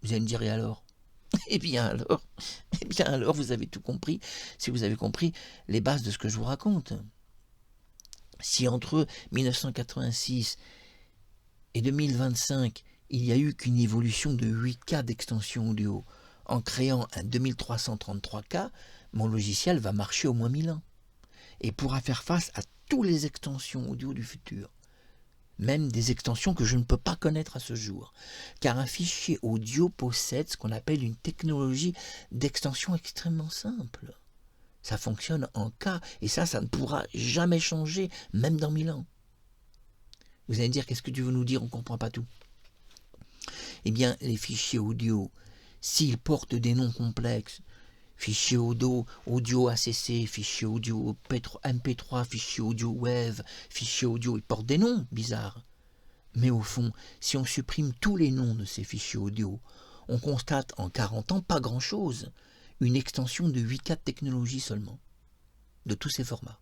Vous allez me dire, et alors? Eh bien alors, vous avez tout compris, si vous avez compris les bases de ce que je vous raconte. Si entre 1986 et 2025, il n'y a eu qu'une évolution de 8K d'extension audio, en créant un 2333K, mon logiciel va marcher au moins 1000 ans et pourra faire face à toutes les extensions audio du futur, même des extensions que je ne peux pas connaître à ce jour, car un fichier audio possède ce qu'on appelle une technologie d'extension extrêmement simple. Ça fonctionne en K, et ça ne pourra jamais changer, même dans 1000 ans. Vous allez me dire, qu'est-ce que tu veux nous dire, on ne comprend pas tout. Eh bien, les fichiers audio, s'ils portent des noms complexes, fichier audio ACC, fichier audio MP3, fichier audio WAV, fichier audio, ils portent des noms bizarres. Mais au fond, si on supprime tous les noms de ces fichiers audio, on constate en 40 ans pas grand-chose, une extension de 8K de technologie seulement, de tous ces formats.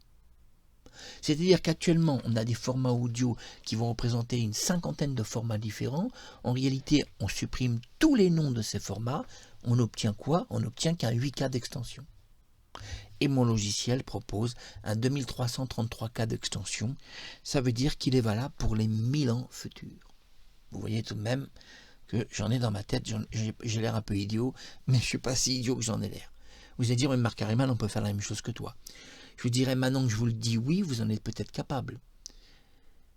C'est-à-dire qu'actuellement, on a des formats audio qui vont représenter une cinquantaine de formats différents. En réalité, on supprime tous les noms de ces formats. On obtient quoi? On obtient qu'un 8K d'extension. Et mon logiciel propose un 2333K d'extension. Ça veut dire qu'il est valable pour les 1000 ans futurs. Vous voyez tout de même que j'en ai dans ma tête, j'ai l'air un peu idiot, mais je ne suis pas si idiot que j'en ai l'air. Vous allez dire, mais Mark Harriman, on peut faire la même chose que toi. Je vous dirais, maintenant que je vous le dis, oui, vous en êtes peut-être capable.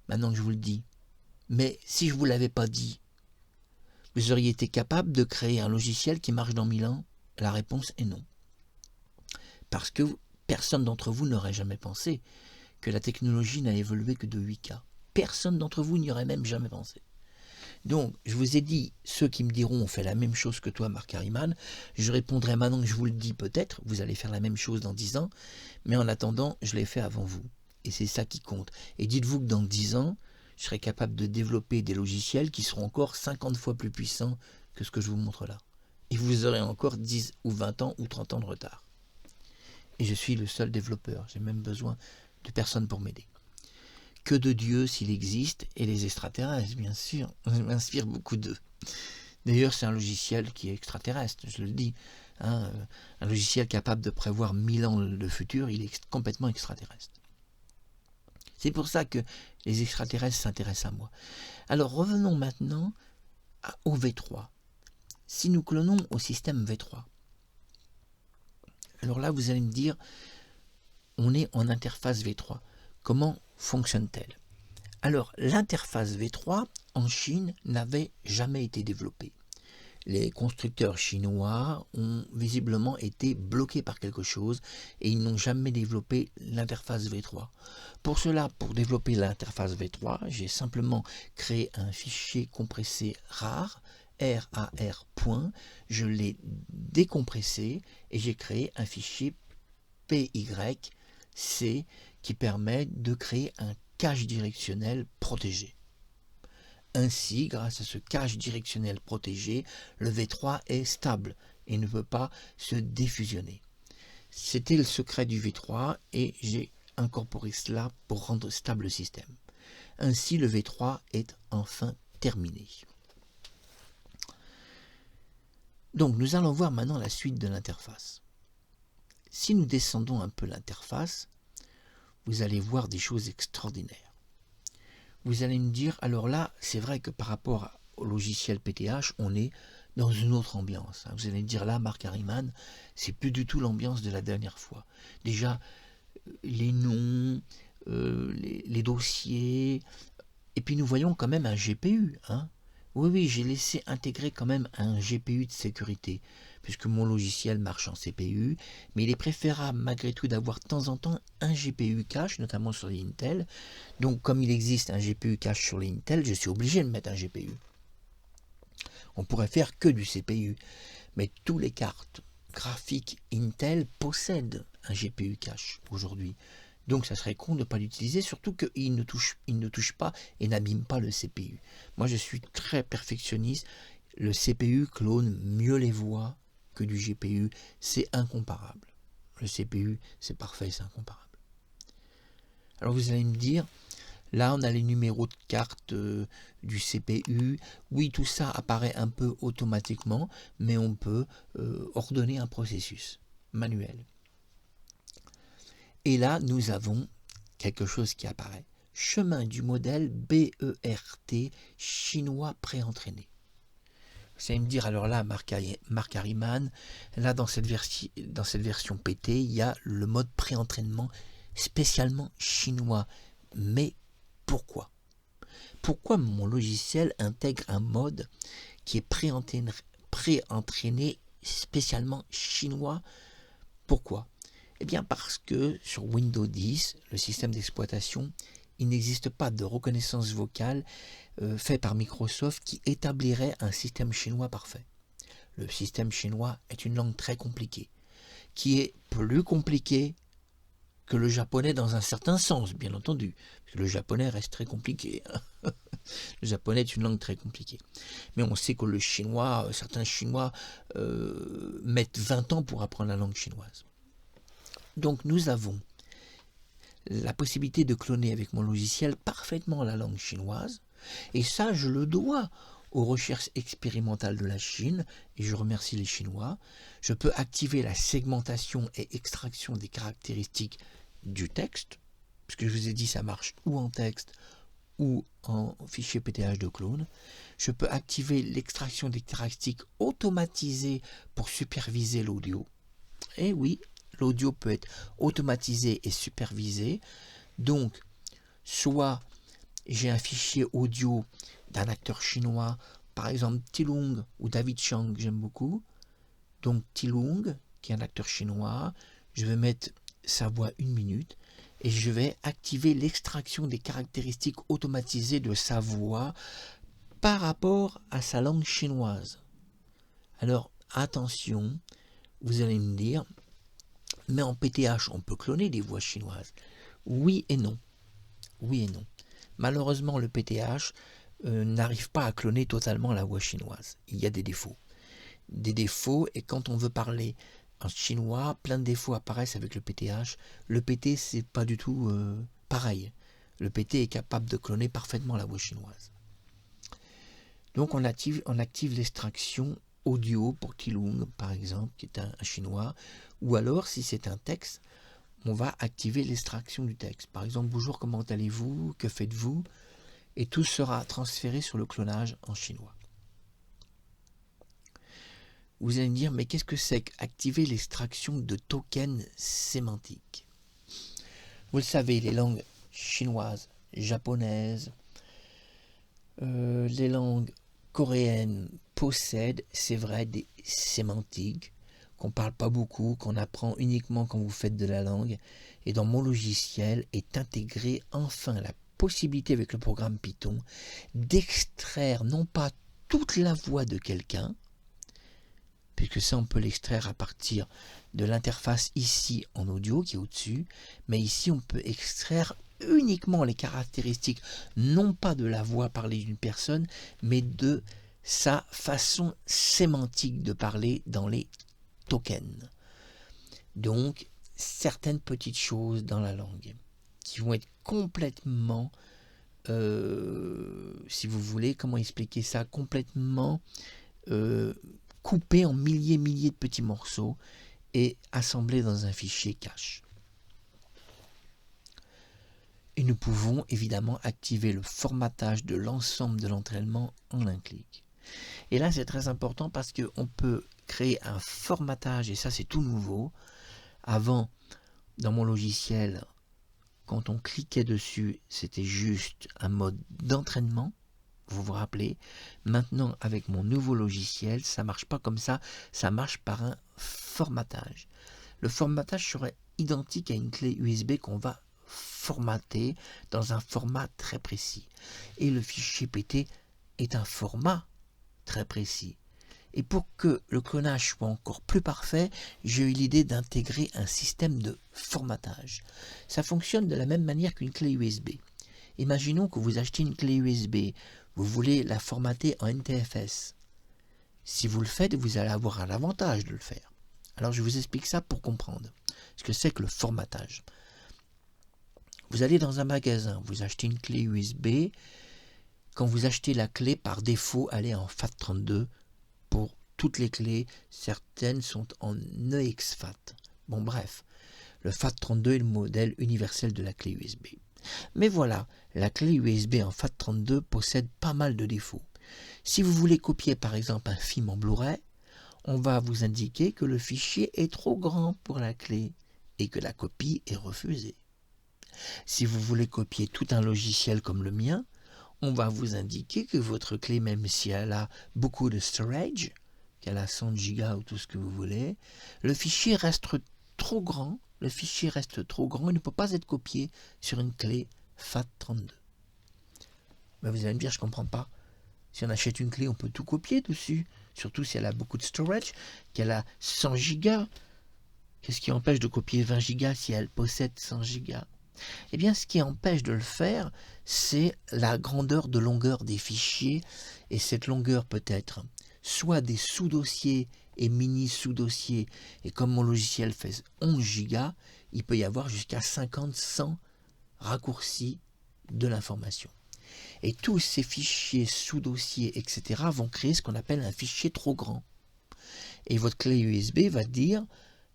Maintenant que je vous le dis. Mais si je ne vous l'avais pas dit, vous auriez été capable de créer un logiciel qui marche dans 1000 ans? La réponse est non. Parce que personne d'entre vous n'aurait jamais pensé que la technologie n'a évolué que de 8K. Personne d'entre vous n'y aurait même jamais pensé. Donc, je vous ai dit, ceux qui me diront on fait la même chose que toi, Mark Harriman, je répondrai maintenant que je vous le dis peut-être, vous allez faire la même chose dans 10 ans, mais en attendant, je l'ai fait avant vous. Et c'est ça qui compte. Et dites-vous que dans 10 ans, je serai capable de développer des logiciels qui seront encore 50 fois plus puissants que ce que je vous montre là. Et vous aurez encore 10 ou 20 ans ou 30 ans de retard. Et je suis le seul développeur, j'ai même besoin de personne pour m'aider. Que de Dieu s'il existe, et les extraterrestres, bien sûr. Je m'inspire beaucoup d'eux. D'ailleurs, c'est un logiciel qui est extraterrestre, je le dis. Un logiciel capable de prévoir 1000 ans le futur, il est complètement extraterrestre. C'est pour ça que les extraterrestres s'intéressent à moi. Alors revenons maintenant au V3. Si nous clonons au système V3, alors là vous allez me dire, on est en interface V3. Comment fonctionne-t-elle? Alors l'interface V3 en Chine n'avait jamais été développée. Les constructeurs chinois ont visiblement été bloqués par quelque chose et ils n'ont jamais développé l'interface V3. Pour cela, pour développer l'interface V3, j'ai simplement créé un fichier compressé rar, RAR point, je l'ai décompressé et j'ai créé un fichier PYC qui permet de créer un cache directionnel protégé. Ainsi, grâce à ce cache directionnel protégé, le V3 est stable et ne peut pas se défusionner. C'était le secret du V3 et j'ai incorporé cela pour rendre stable le système. Ainsi, le V3 est enfin terminé. Donc, nous allons voir maintenant la suite de l'interface. Si nous descendons un peu l'interface, vous allez voir des choses extraordinaires. Vous allez me dire, alors là, c'est vrai que par rapport au logiciel PTH, on est dans une autre ambiance. Vous allez me dire, là, Mark Harriman, c'est plus du tout l'ambiance de la dernière fois. Déjà, les noms, les dossiers, et puis nous voyons quand même un GPU. Oui, j'ai laissé intégrer quand même un GPU de sécurité, puisque mon logiciel marche en CPU, mais il est préférable malgré tout d'avoir de temps en temps un GPU cache, notamment sur les Intel. Donc comme il existe un GPU cache sur les Intel, je suis obligé de mettre un GPU. On pourrait faire que du CPU, mais toutes les cartes graphiques Intel possèdent un GPU cache aujourd'hui. Donc ça serait con de ne pas l'utiliser, surtout qu'il ne touche pas et n'abîme pas le CPU. Moi je suis très perfectionniste, le CPU clone mieux les voix que du GPU, c'est incomparable. Le CPU c'est parfait, c'est incomparable. Alors vous allez me dire, là on a les numéros de carte du CPU, oui tout ça apparaît un peu automatiquement, mais on peut ordonner un processus manuel. Et là, nous avons quelque chose qui apparaît. Chemin du modèle BERT chinois préentraîné. Vous allez me dire, alors là, Mark Harriman, là, dans cette version PT, il y a le mode préentraînement spécialement chinois. Mais pourquoi? Pourquoi mon logiciel intègre un mode qui est préentraîné spécialement chinois? Pourquoi? Eh bien parce que sur Windows 10, le système d'exploitation, il n'existe pas de reconnaissance vocale fait par Microsoft qui établirait un système chinois parfait. Le système chinois est une langue très compliquée, qui est plus compliquée que le japonais dans un certain sens, bien entendu. Parce que le japonais reste très compliqué. Le japonais est une langue très compliquée. Mais on sait que le chinois, certains chinois mettent 20 ans pour apprendre la langue chinoise. Donc nous avons la possibilité de cloner avec mon logiciel parfaitement la langue chinoise, et ça je le dois aux recherches expérimentales de la Chine, et je remercie les Chinois. Je peux activer la segmentation et extraction des caractéristiques du texte, puisque je vous ai dit ça marche ou en texte ou en fichier PTH de clone. Je peux activer l'extraction des caractéristiques automatisées pour superviser l'audio. Et oui, l'audio peut être automatisé et supervisé. Donc, soit j'ai un fichier audio d'un acteur chinois, par exemple Tilung ou David Chang, que j'aime beaucoup. Donc Tilung, qui est un acteur chinois, je vais mettre sa voix 1 minute et je vais activer l'extraction des caractéristiques automatisées de sa voix par rapport à sa langue chinoise. Alors, attention, vous allez me dire, mais en PTH, on peut cloner des voix chinoises. Oui et non. Oui et non. Malheureusement, le PTH n'arrive pas à cloner totalement la voix chinoise. Il y a des défauts. Des défauts, et quand on veut parler en chinois, plein de défauts apparaissent avec le PTH. Le PT, c'est pas du tout pareil. Le PT est capable de cloner parfaitement la voix chinoise. Donc on active l'extraction audio pour Tilung, par exemple, qui est un chinois, ou alors si c'est un texte, on va activer l'extraction du texte. Par exemple, bonjour, comment allez-vous? Que faites-vous? Et tout sera transféré sur le clonage en chinois. Vous allez me dire, mais qu'est-ce que c'est qu'activer l'extraction de tokens sémantiques? Vous le savez, les langues chinoises, japonaises, les langues coréennes possèdent, c'est vrai, des sémantiques qu'on ne parle pas beaucoup, qu'on apprend uniquement quand vous faites de la langue. Et dans mon logiciel est intégrée enfin la possibilité avec le programme Python d'extraire non pas toute la voix de quelqu'un, puisque ça on peut l'extraire à partir de l'interface ici en audio qui est au-dessus, mais ici on peut extraire uniquement les caractéristiques, non pas de la voix parlée d'une personne, mais de sa façon sémantique de parler dans les tokens. Donc, certaines petites choses dans la langue qui vont être complètement, si vous voulez, comment expliquer ça, complètement coupées en milliers de petits morceaux et assemblés dans un fichier cache. Et nous pouvons évidemment activer le formatage de l'ensemble de l'entraînement en un clic. Et là, c'est très important parce qu'on peut créer un formatage, et ça, c'est tout nouveau. Avant, dans mon logiciel, quand on cliquait dessus, c'était juste un mode d'entraînement. Vous vous rappelez, maintenant, avec mon nouveau logiciel, ça ne marche pas comme ça, ça marche par un formatage. Le formatage serait identique à une clé USB qu'on va formater dans un format très précis. Et le fichier PT est un format très précis. Et pour que le clonage soit encore plus parfait, j'ai eu l'idée d'intégrer un système de formatage. Ça fonctionne de la même manière qu'une clé USB. Imaginons que vous achetez une clé USB, vous voulez la formater en NTFS. Si vous le faites, vous allez avoir un avantage de le faire. Alors je vous explique ça pour comprendre ce que c'est que le formatage. Vous allez dans un magasin, vous achetez une clé USB. Quand vous achetez la clé, par défaut, elle est en FAT32 pour toutes les clés. Certaines sont en EXFAT. Bon bref, le FAT32 est le modèle universel de la clé USB. Mais voilà, la clé USB en FAT32 possède pas mal de défauts. Si vous voulez copier par exemple un film en Blu-ray, on va vous indiquer que le fichier est trop grand pour la clé et que la copie est refusée. Si vous voulez copier tout un logiciel comme le mien, on va vous indiquer que votre clé, même si elle a beaucoup de storage, qu'elle a 100 Go ou tout ce que vous voulez, le fichier reste trop grand. Le fichier reste trop grand et ne peut pas être copié sur une clé FAT32. Mais vous allez me dire, je ne comprends pas. Si on achète une clé, on peut tout copier dessus. Surtout si elle a beaucoup de storage, qu'elle a 100 Go. Qu'est-ce qui empêche de copier 20 Go si elle possède 100 Go? Eh bien, ce qui empêche de le faire, c'est la grandeur de longueur des fichiers. Et cette longueur peut être soit des sous-dossiers et mini-sous-dossiers. Et comme mon logiciel fait 11 Go, il peut y avoir jusqu'à 50-100 raccourcis de l'information. Et tous ces fichiers sous-dossiers, etc. vont créer ce qu'on appelle un fichier trop grand. Et votre clé USB va dire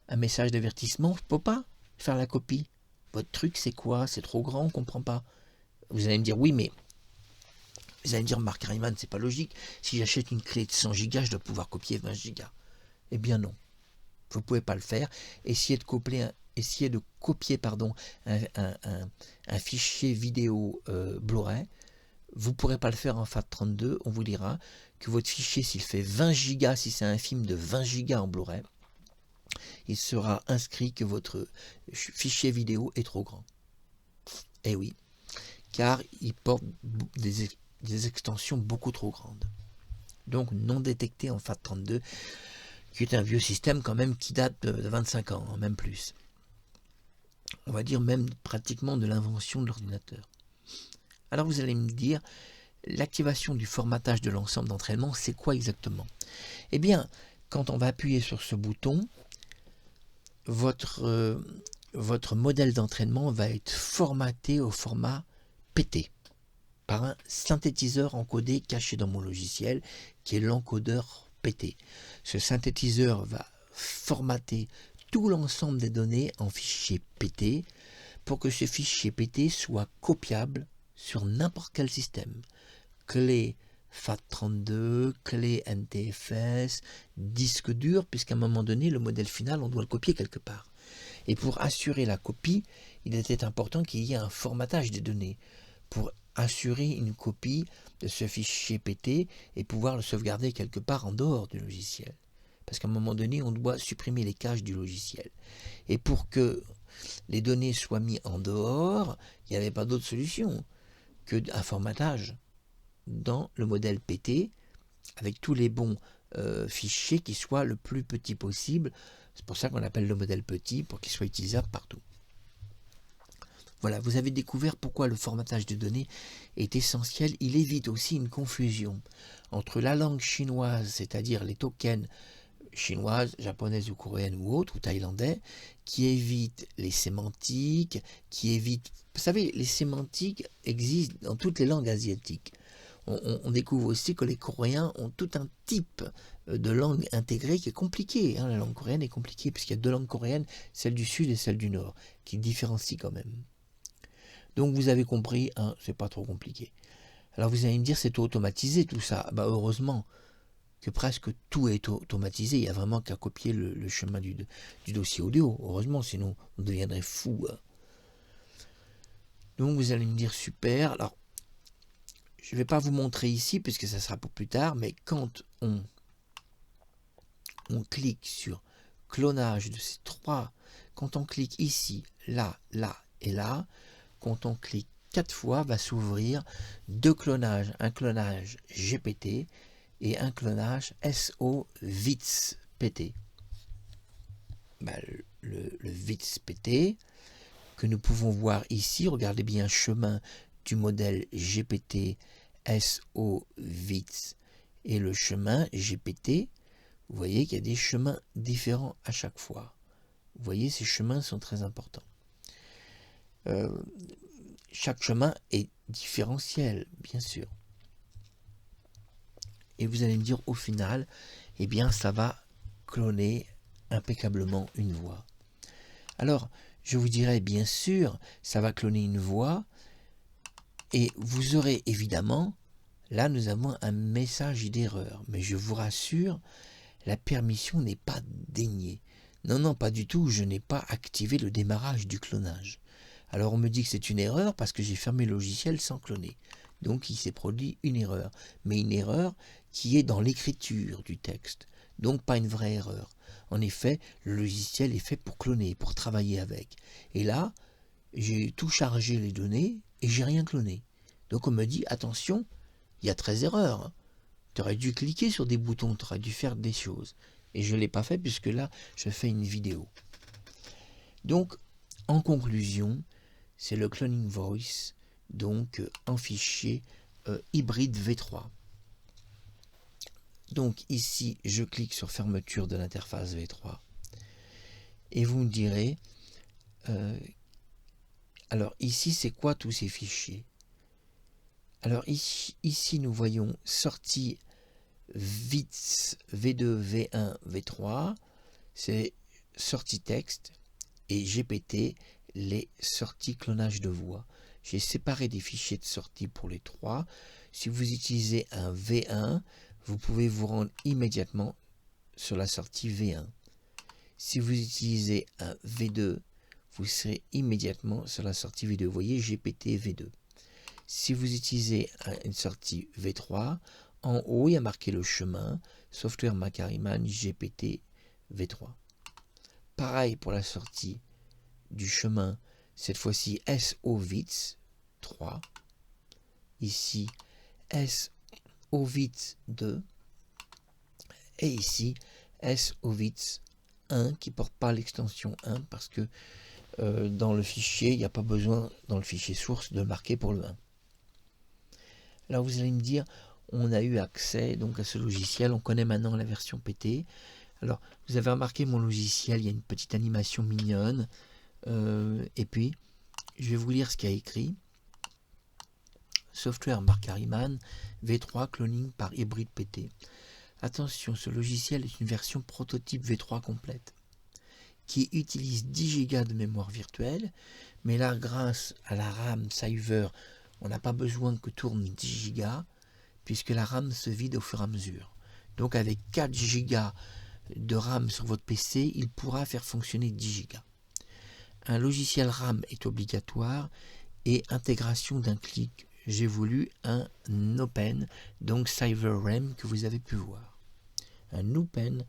un message d'avertissement, je ne peux pas faire la copie. Votre truc, c'est quoi? C'est trop grand, on ne comprend pas. Vous allez me dire, oui, mais... Vous allez me dire, Marc Harriman, c'est pas logique. Si j'achète une clé de 100 Go, je dois pouvoir copier 20 Go. Eh bien non. Vous ne pouvez pas le faire. Essayez de copier un fichier vidéo Blu-ray. Vous ne pourrez pas le faire en FAT32. On vous dira que votre fichier, s'il fait 20 Go, si c'est un film de 20 Go en Blu-ray, il sera inscrit que votre fichier vidéo est trop grand. Eh oui, car il porte des extensions beaucoup trop grandes. Donc non détecté en FAT32, qui est un vieux système quand même qui date de 25 ans, même plus. On va dire même pratiquement de l'invention de l'ordinateur. Alors vous allez me dire, l'activation du formatage de l'ensemble d'entraînement, c'est quoi exactement? Eh bien, quand on va appuyer sur ce bouton, votre modèle d'entraînement va être formaté au format PT par un synthétiseur encodé caché dans mon logiciel qui est l'encodeur PT. Ce synthétiseur va formater tout l'ensemble des données en fichier PT pour que ce fichier PT soit copiable sur n'importe quel système. Clé FAT32, clé NTFS, disque dur, puisqu'à un moment donné, le modèle final, on doit le copier quelque part. Et pour assurer la copie, il était important qu'il y ait un formatage des données pour assurer une copie de ce fichier PT et pouvoir le sauvegarder quelque part en dehors du logiciel. Parce qu'à un moment donné, on doit supprimer les caches du logiciel. Et pour que les données soient mises en dehors, il n'y avait pas d'autre solution qu'un formatage dans le modèle PT avec tous les bons fichiers qui soient le plus petit possible. C'est pour ça qu'on appelle le modèle petit, pour qu'il soit utilisable partout. Voilà, vous avez découvert pourquoi le formatage de données est essentiel. Il évite aussi une confusion entre la langue chinoise, c'est-à-dire les tokens chinoises, japonaises ou coréennes ou autres, ou thaïlandais, qui évite les sémantiques, qui évite... Vous savez, les sémantiques existent dans toutes les langues asiatiques. On découvre aussi que les Coréens ont tout un type de langue intégrée qui est compliquée. La langue coréenne est compliquée, puisqu'il y a deux langues coréennes, celle du sud et celle du nord, qui différencient quand même. Donc vous avez compris, c'est pas trop compliqué. Alors vous allez me dire, c'est automatisé tout ça. Bah heureusement que presque tout est automatisé. Il n'y a vraiment qu'à copier le chemin du dossier audio. Heureusement, sinon on deviendrait fou. Donc vous allez me dire, super. Alors, je ne vais pas vous montrer ici, puisque ça sera pour plus tard, mais quand on clique sur clonage de ces trois, quand on clique ici, là, là et là, quand on clique 4 fois, va s'ouvrir deux clonages, un clonage GPT et un clonage SO-VITS PT. Le VITS PT, que nous pouvons voir ici, regardez bien, chemin du modèle GPT SO-VITS et le chemin GPT, vous voyez qu'il y a des chemins différents à chaque fois. Vous voyez, ces chemins sont très importants. Chaque chemin est différentiel, bien sûr. Et vous allez me dire, au final, eh bien, ça va cloner impeccablement une voix. Alors, je vous dirais, bien sûr, ça va cloner une voix, et vous aurez évidemment, là, nous avons un message d'erreur. Mais je vous rassure, la permission n'est pas déniée. Non, non, pas du tout, je n'ai pas activé le démarrage du clonage. Alors on me dit que c'est une erreur parce que j'ai fermé le logiciel sans cloner. Donc il s'est produit une erreur. Mais une erreur qui est dans l'écriture du texte. Donc pas une vraie erreur. En effet, le logiciel est fait pour cloner, pour travailler avec. Et là, j'ai tout chargé les données et j'ai rien cloné. Donc on me dit, attention, il y a 13 erreurs. Tu aurais dû cliquer sur des boutons, tu aurais dû faire des choses. Et je ne l'ai pas fait puisque là, je fais une vidéo. Donc, en conclusion, c'est le Cloning Voice, donc en fichier hybride V3. Donc ici, je clique sur fermeture de l'interface V3. Et vous me direz, alors ici, c'est quoi tous ces fichiers? Alors ici, nous voyons sortie VITS, V2, V1, V3, c'est sortie texte, et GPT, les sorties clonage de voix. J'ai séparé des fichiers de sortie pour les trois. Si vous utilisez un V1, vous pouvez vous rendre immédiatement sur la sortie V1. Si vous utilisez un V2, vous serez immédiatement sur la sortie V2. Vous voyez, GPT V2. Si vous utilisez une sortie V3, en haut, il y a marqué le chemin, Software Mac Harriman GPT V3. Pareil pour la sortie du chemin, cette fois-ci SO-VITS 3. Ici, SO-VITS 2. Et ici, SO-VITS 1 qui ne porte pas l'extension 1 parce que dans le fichier, il n'y a pas besoin, dans le fichier source, de marquer pour le 1. Alors vous allez me dire, on a eu accès donc à ce logiciel, on connaît maintenant la version PT. Alors vous avez remarqué mon logiciel, il y a une petite animation mignonne. Et puis, je vais vous lire ce qu'il y a écrit. Software Mac Harriman V3 cloning par hybride PT. Attention, ce logiciel est une version prototype V3 complète qui utilise 10 Go de mémoire virtuelle, mais là, grâce à la RAM Saver, on n'a pas besoin que tourne 10 Go, puisque la RAM se vide au fur et à mesure. Donc avec 4 Go de RAM sur votre PC, il pourra faire fonctionner 10 Go. Un logiciel RAM est obligatoire et intégration d'un clic. J'ai voulu un Open, donc CyberRAM que vous avez pu voir. Un Open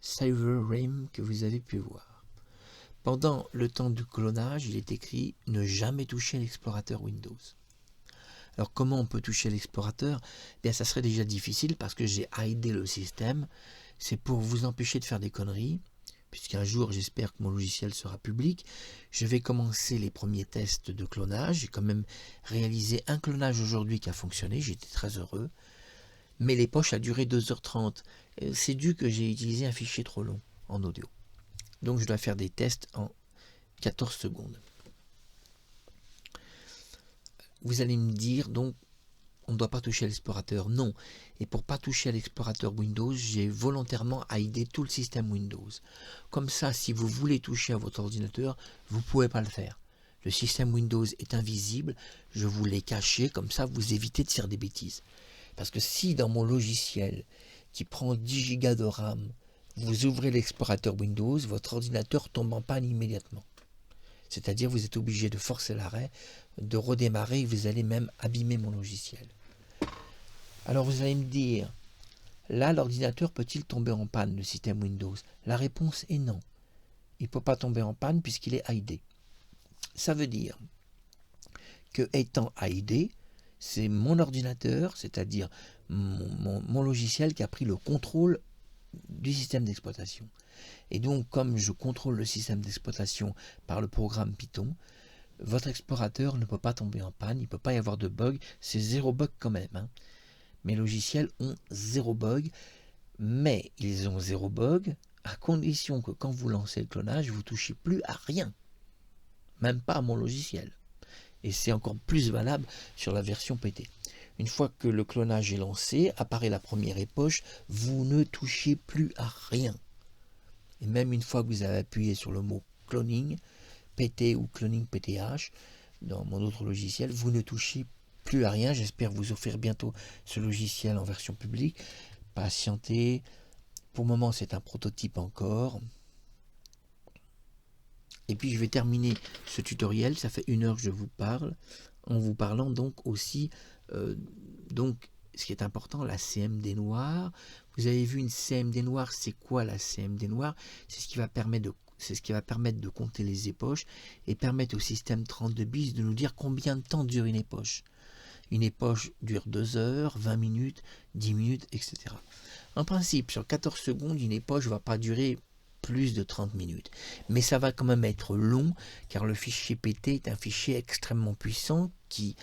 CyberRAM que vous avez pu voir. Pendant le temps du clonage, il est écrit « Ne jamais toucher l'explorateur Windows ». Alors comment on peut toucher l'explorateur? Bien, ça serait déjà difficile parce que j'ai hidé le système. C'est pour vous empêcher de faire des conneries, puisqu'un jour, j'espère que mon logiciel sera public. Je vais commencer les premiers tests de clonage. J'ai quand même réalisé un clonage aujourd'hui qui a fonctionné. J'étais très heureux. Mais les poches a duré 2h30. C'est dû que j'ai utilisé un fichier trop long en audio. Donc je dois faire des tests en 14 secondes. Vous allez me dire, donc, on ne doit pas toucher à l'explorateur. Non. Et pour ne pas toucher à l'explorateur Windows, j'ai volontairement hidé tout le système Windows. Comme ça, si vous voulez toucher à votre ordinateur, vous ne pouvez pas le faire. Le système Windows est invisible. Je vous l'ai caché, comme ça, vous évitez de faire des bêtises. Parce que si dans mon logiciel, qui prend 10 Go de RAM, vous ouvrez l'explorateur Windows, votre ordinateur tombe en panne immédiatement. C'est-à-dire vous êtes obligé de forcer l'arrêt, de redémarrer et vous allez même abîmer mon logiciel. Alors vous allez me dire, là l'ordinateur peut-il tomber en panne, le système Windows? La réponse est non. Il ne peut pas tomber en panne puisqu'il est hidé. Ça veut dire que étant hidé, c'est mon ordinateur, c'est-à-dire mon logiciel qui a pris le contrôle du système d'exploitation. Et donc, comme je contrôle le système d'exploitation par le programme Python, votre explorateur ne peut pas tomber en panne, il ne peut pas y avoir de bug, c'est 0 bug quand même. Hein. Mes logiciels ont 0 bug, mais ils ont 0 bug à condition que quand vous lancez le clonage, vous ne touchez plus à rien, même pas à mon logiciel. Et c'est encore plus valable sur la version PT. Une fois que le clonage est lancé, apparaît la première époche, vous ne touchez plus à rien. Et même une fois que vous avez appuyé sur le mot cloning, PT ou cloning PTH, dans mon autre logiciel, vous ne touchez plus à rien. J'espère vous offrir bientôt ce logiciel en version publique. Patientez. Pour le moment, c'est un prototype encore. Et puis, je vais terminer ce tutoriel. Ça fait 1 heure que je vous parle. En vous parlant donc aussi, ce qui est important, la CMD noire. Vous avez vu une CMD noire, c'est quoi la CMD noire? C'est ce qui va permettre de compter les époches et permettre au système 32 bits de nous dire combien de temps dure une époche. Une époche dure 2 heures, 20 minutes, 10 minutes, etc. En principe, sur 14 secondes, une époche ne va pas durer plus de 30 minutes. Mais ça va quand même être long, car le fichier PT est un fichier extrêmement puissant qui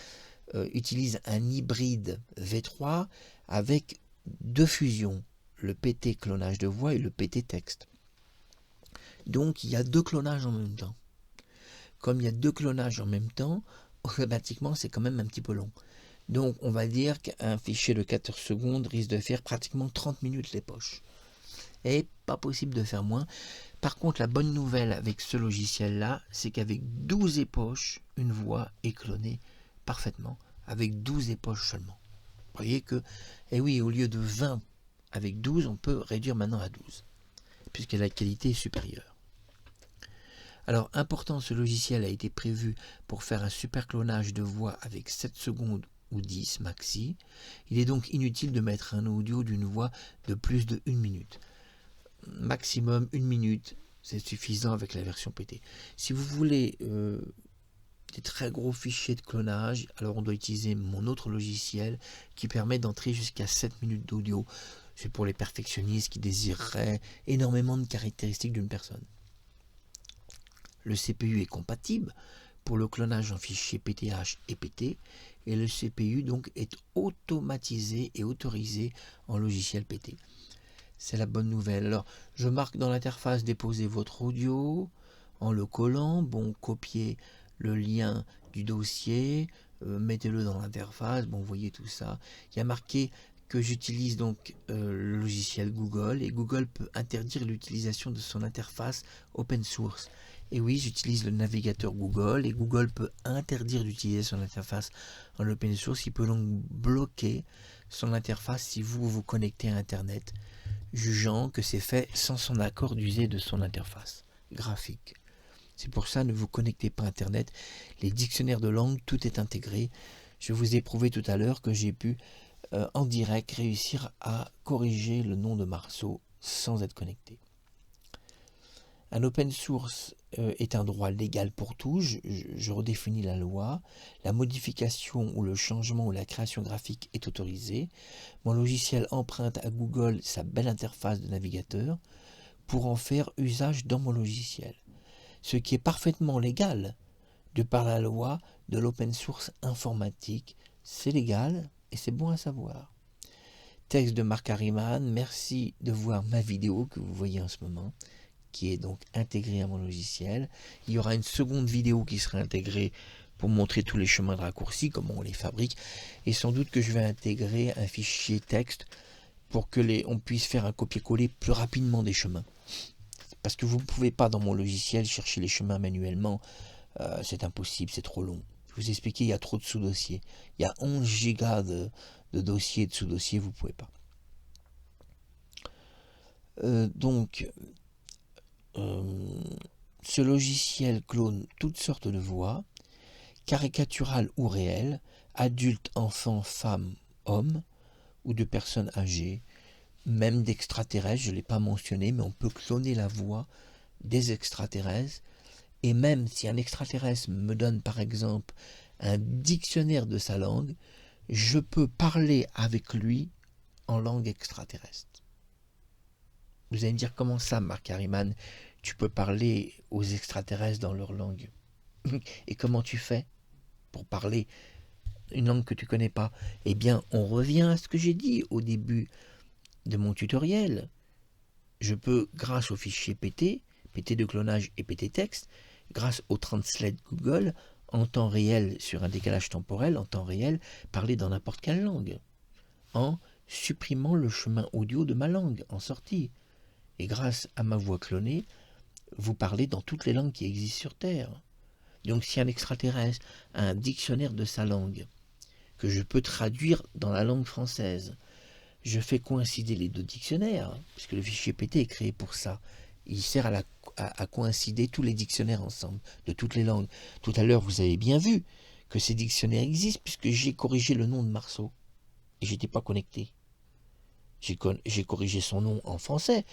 utilise un hybride V3 avec 2 fusions, le PT clonage de voix et le PT texte. Donc il y a 2 clonages en même temps. Comme il y a 2 clonages en même temps, automatiquement c'est quand même un petit peu long. Donc on va dire qu'un fichier de 14 secondes risque de faire pratiquement 30 minutes les poches. Et pas possible de faire moins. Par contre, la bonne nouvelle avec ce logiciel-là, c'est qu'avec 12 époches, une voix est clonée parfaitement, avec 12 époches seulement. Vous voyez que, eh oui, au lieu de 20 avec 12, on peut réduire maintenant à 12, puisque la qualité est supérieure. Alors, important, ce logiciel a été prévu pour faire un super clonage de voix avec 7 secondes ou 10 maxi. Il est donc inutile de mettre un audio d'une voix de plus de 1 minute. Maximum 1 minute, c'est suffisant avec la version PT. Si vous voulez des très gros fichiers de clonage, alors on doit utiliser mon autre logiciel qui permet d'entrer jusqu'à 7 minutes d'audio. C'est pour les perfectionnistes qui désireraient énormément de caractéristiques d'une personne. Le CPU est compatible pour le clonage en fichiers PTH et PT, et le CPU donc est automatisé et autorisé en logiciel PT. C'est la bonne nouvelle. Alors, je marque dans l'interface déposer votre audio en le collant. Bon, copiez le lien du dossier, mettez-le dans l'interface. Bon, vous voyez tout ça. Il y a marqué que j'utilise donc le logiciel Google, et Google peut interdire l'utilisation de son interface open source. Et oui, j'utilise le navigateur Google, et Google peut interdire d'utiliser son interface en open source. Il peut donc bloquer son interface si vous vous connectez à Internet, jugeant que c'est fait sans son accord d'user de son interface graphique. C'est pour ça, ne vous connectez pas à Internet. Les dictionnaires de langue, tout est intégré. Je vous ai prouvé tout à l'heure que j'ai pu, en direct, réussir à corriger le nom de Marceau sans être connecté. Un open source est un droit légal pour tous. Je redéfinis la loi. La modification ou le changement ou la création graphique est autorisée. Mon logiciel emprunte à Google sa belle interface de navigateur pour en faire usage dans mon logiciel. Ce qui est parfaitement légal de par la loi de l'open source informatique. C'est légal et c'est bon à savoir. Texte de Marc Harriman. Merci de voir ma vidéo que vous voyez en ce moment, qui est donc intégrée à mon logiciel. Il y aura une seconde vidéo qui sera intégrée pour montrer tous les chemins de raccourci, comment on les fabrique, et sans doute que je vais intégrer un fichier texte pour que on puisse faire un copier-coller plus rapidement des chemins. Parce que vous ne pouvez pas dans mon logiciel chercher les chemins manuellement, c'est impossible, c'est trop long. Je vous ai expliqué, il y a trop de sous-dossiers. Il y a 11 gigas de dossiers, de sous-dossiers, vous ne pouvez pas. Ce logiciel clone toutes sortes de voix, caricaturales ou réelles, adultes, enfants, femmes, hommes, ou de personnes âgées, même d'extraterrestres, je ne l'ai pas mentionné, mais on peut cloner la voix des extraterrestres, et même si un extraterrestre me donne par exemple un dictionnaire de sa langue, je peux parler avec lui en langue extraterrestre. Vous allez me dire, comment ça, Marc Harriman, tu peux parler aux extraterrestres dans leur langue? Et comment tu fais pour parler une langue que tu ne connais pas? Eh bien, on revient à ce que j'ai dit au début de mon tutoriel. Je peux, grâce au fichier PT, PT de clonage et PT texte, grâce au Translate Google, en temps réel, sur un décalage temporel, en temps réel, parler dans n'importe quelle langue, en supprimant le chemin audio de ma langue en sortie. Et grâce à ma voix clonée, vous parlez dans toutes les langues qui existent sur Terre. Donc si un extraterrestre a un dictionnaire de sa langue, que je peux traduire dans la langue française, je fais coïncider les deux dictionnaires, puisque le fichier PT est créé pour ça. Il sert à coïncider tous les dictionnaires ensemble, de toutes les langues. Tout à l'heure, vous avez bien vu que ces dictionnaires existent, puisque j'ai corrigé le nom de Marceau, et j'étais pas connecté. J'ai corrigé son nom en français,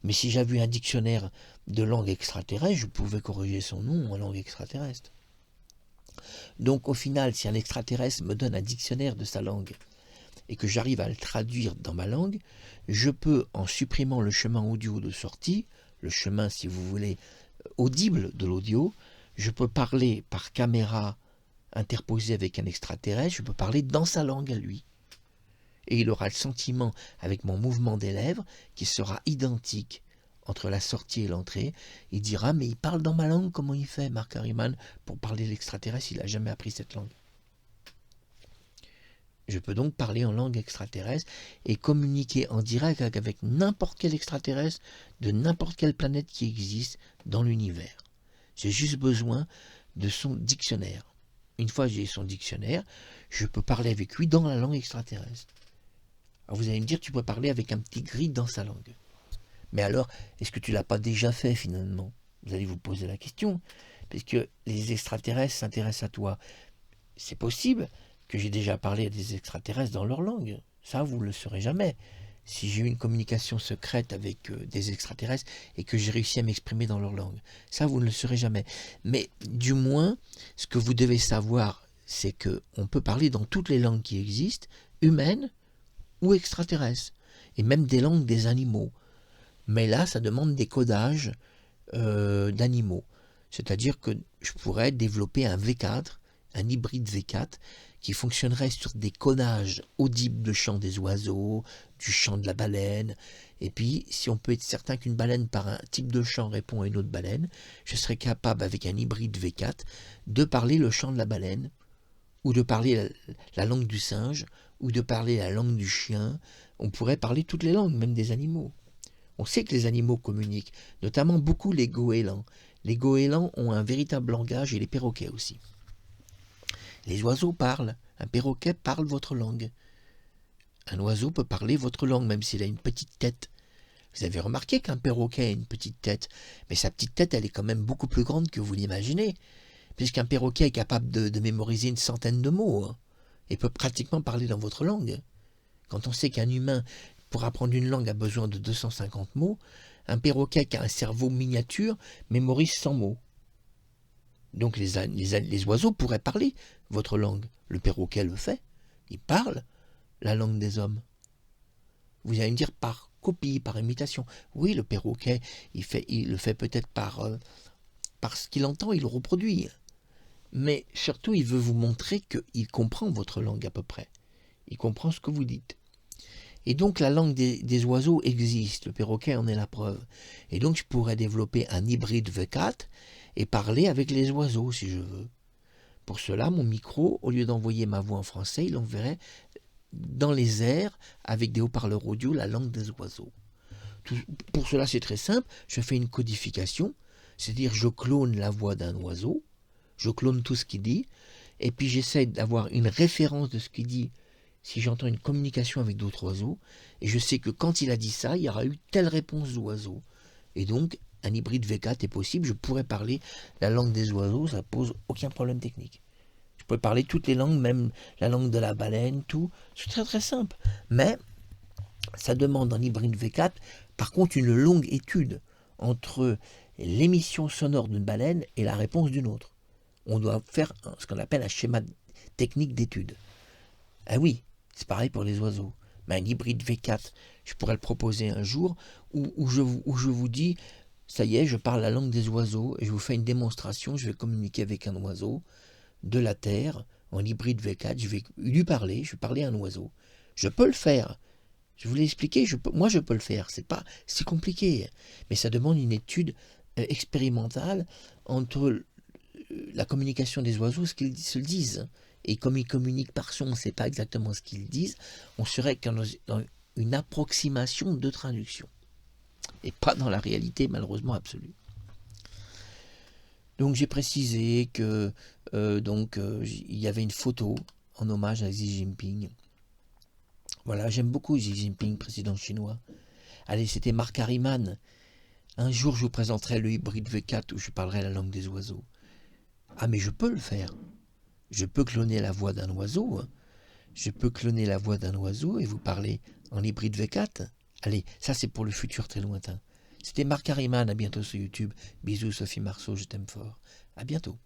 mais si j'avais un dictionnaire de langue extraterrestre, je pouvais corriger son nom en langue extraterrestre. Donc au final, si un extraterrestre me donne un dictionnaire de sa langue, et que j'arrive à le traduire dans ma langue, je peux, en supprimant le chemin audio de sortie, le chemin, si vous voulez, audible de l'audio, je peux parler par caméra interposée avec un extraterrestre, je peux parler dans sa langue à lui. Et il aura le sentiment, avec mon mouvement des lèvres, qui sera identique entre la sortie et l'entrée. Il dira, mais il parle dans ma langue, comment il fait, Marc Harriman, pour parler l'extraterrestre, il n'a jamais appris cette langue. Je peux donc parler en langue extraterrestre et communiquer en direct avec n'importe quel extraterrestre de n'importe quelle planète qui existe dans l'univers. J'ai juste besoin de son dictionnaire. Une fois que j'ai son dictionnaire, je peux parler avec lui dans la langue extraterrestre. Alors vous allez me dire, tu peux parler avec un petit gris dans sa langue. Mais alors, est-ce que tu ne l'as pas déjà fait finalement? Vous allez vous poser la question, puisque les extraterrestres s'intéressent à toi. C'est possible que j'ai déjà parlé à des extraterrestres dans leur langue. Ça, vous ne le saurez jamais. Si j'ai eu une communication secrète avec des extraterrestres et que j'ai réussi à m'exprimer dans leur langue. Ça, vous ne le saurez jamais. Mais du moins, ce que vous devez savoir, c'est qu'on peut parler dans toutes les langues qui existent, humaines ou extraterrestres, et même des langues des animaux. Mais là, ça demande des codages d'animaux. C'est-à-dire que je pourrais développer un V4, un hybride V4, qui fonctionnerait sur des codages audibles de chant des oiseaux, du chant de la baleine. Et puis, si on peut être certain qu'une baleine par un type de chant répond à une autre baleine, je serais capable, avec un hybride V4, de parler le chant de la baleine, ou de parler la langue du singe, ou de parler la langue du chien, on pourrait parler toutes les langues, même des animaux. On sait que les animaux communiquent, notamment beaucoup les goélands. Les goélands ont un véritable langage et les perroquets aussi. Les oiseaux parlent. Un perroquet parle votre langue. Un oiseau peut parler votre langue, même s'il a une petite tête. Vous avez remarqué qu'un perroquet a une petite tête, mais sa petite tête, elle est quand même beaucoup plus grande que vous l'imaginez, puisqu'un perroquet est capable de mémoriser une centaine de mots, hein, et peut pratiquement parler dans votre langue. Quand on sait qu'un humain, pour apprendre une langue, a besoin de 250 mots, un perroquet qui a un cerveau miniature mémorise 100 mots. Donc les oiseaux pourraient parler votre langue. Le perroquet le fait. Il parle la langue des hommes. Vous allez me dire par copie, par imitation. Oui, le perroquet, il le fait peut-être par ce qu'il entend, il le reproduit. Mais surtout, il veut vous montrer qu'il comprend votre langue à peu près. Il comprend ce que vous dites. Et donc la langue des oiseaux existe, le perroquet en est la preuve. Et donc je pourrais développer un hybride V4 et parler avec les oiseaux si je veux. Pour cela, mon micro, au lieu d'envoyer ma voix en français, il enverrait dans les airs, avec des haut-parleurs audio, la langue des oiseaux. Pour cela, c'est très simple, je fais une codification, c'est-à-dire je clone la voix d'un oiseau, je clone tout ce qu'il dit, et puis j'essaie d'avoir une référence de ce qu'il dit si j'entends une communication avec d'autres oiseaux, et je sais que quand il a dit ça, il y aura eu telle réponse d'oiseau. Et donc, un hybride V4 est possible, je pourrais parler la langue des oiseaux, ça pose aucun problème technique. Je peux parler toutes les langues, même la langue de la baleine, tout. C'est très très simple. Mais ça demande en hybride V4, par contre, une longue étude entre l'émission sonore d'une baleine et la réponse d'une autre. On doit faire ce qu'on appelle un schéma technique d'étude. Ah oui, c'est pareil pour les oiseaux. Mais un hybride V4, je pourrais le proposer un jour où je vous dis, ça y est, je parle la langue des oiseaux et je vous fais une démonstration, je vais communiquer avec un oiseau de la Terre en hybride V4, je vais lui parler, je vais parler à un oiseau. Je peux le faire. Je vous l'ai expliqué, moi je peux le faire, c'est pas si compliqué, mais ça demande une étude expérimentale entre la communication des oiseaux, ce qu'ils se disent. Et comme ils communiquent par son, on ne sait pas exactement ce qu'ils disent, on serait dans une approximation de traduction. Et pas dans la réalité, malheureusement, absolue. Donc j'ai précisé que il y avait une photo en hommage à Xi Jinping. Voilà, j'aime beaucoup Xi Jinping, président chinois. Allez, c'était Marc Harriman. Un jour, je vous présenterai le hybride V4 où je parlerai la langue des oiseaux. Ah, mais je peux le faire. Je peux cloner la voix d'un oiseau. Hein. Je peux cloner la voix d'un oiseau et vous parler en hybride V4. Allez, ça c'est pour le futur très lointain. C'était Marc Harriman, à bientôt sur YouTube. Bisous Sophie Marceau, je t'aime fort. À bientôt.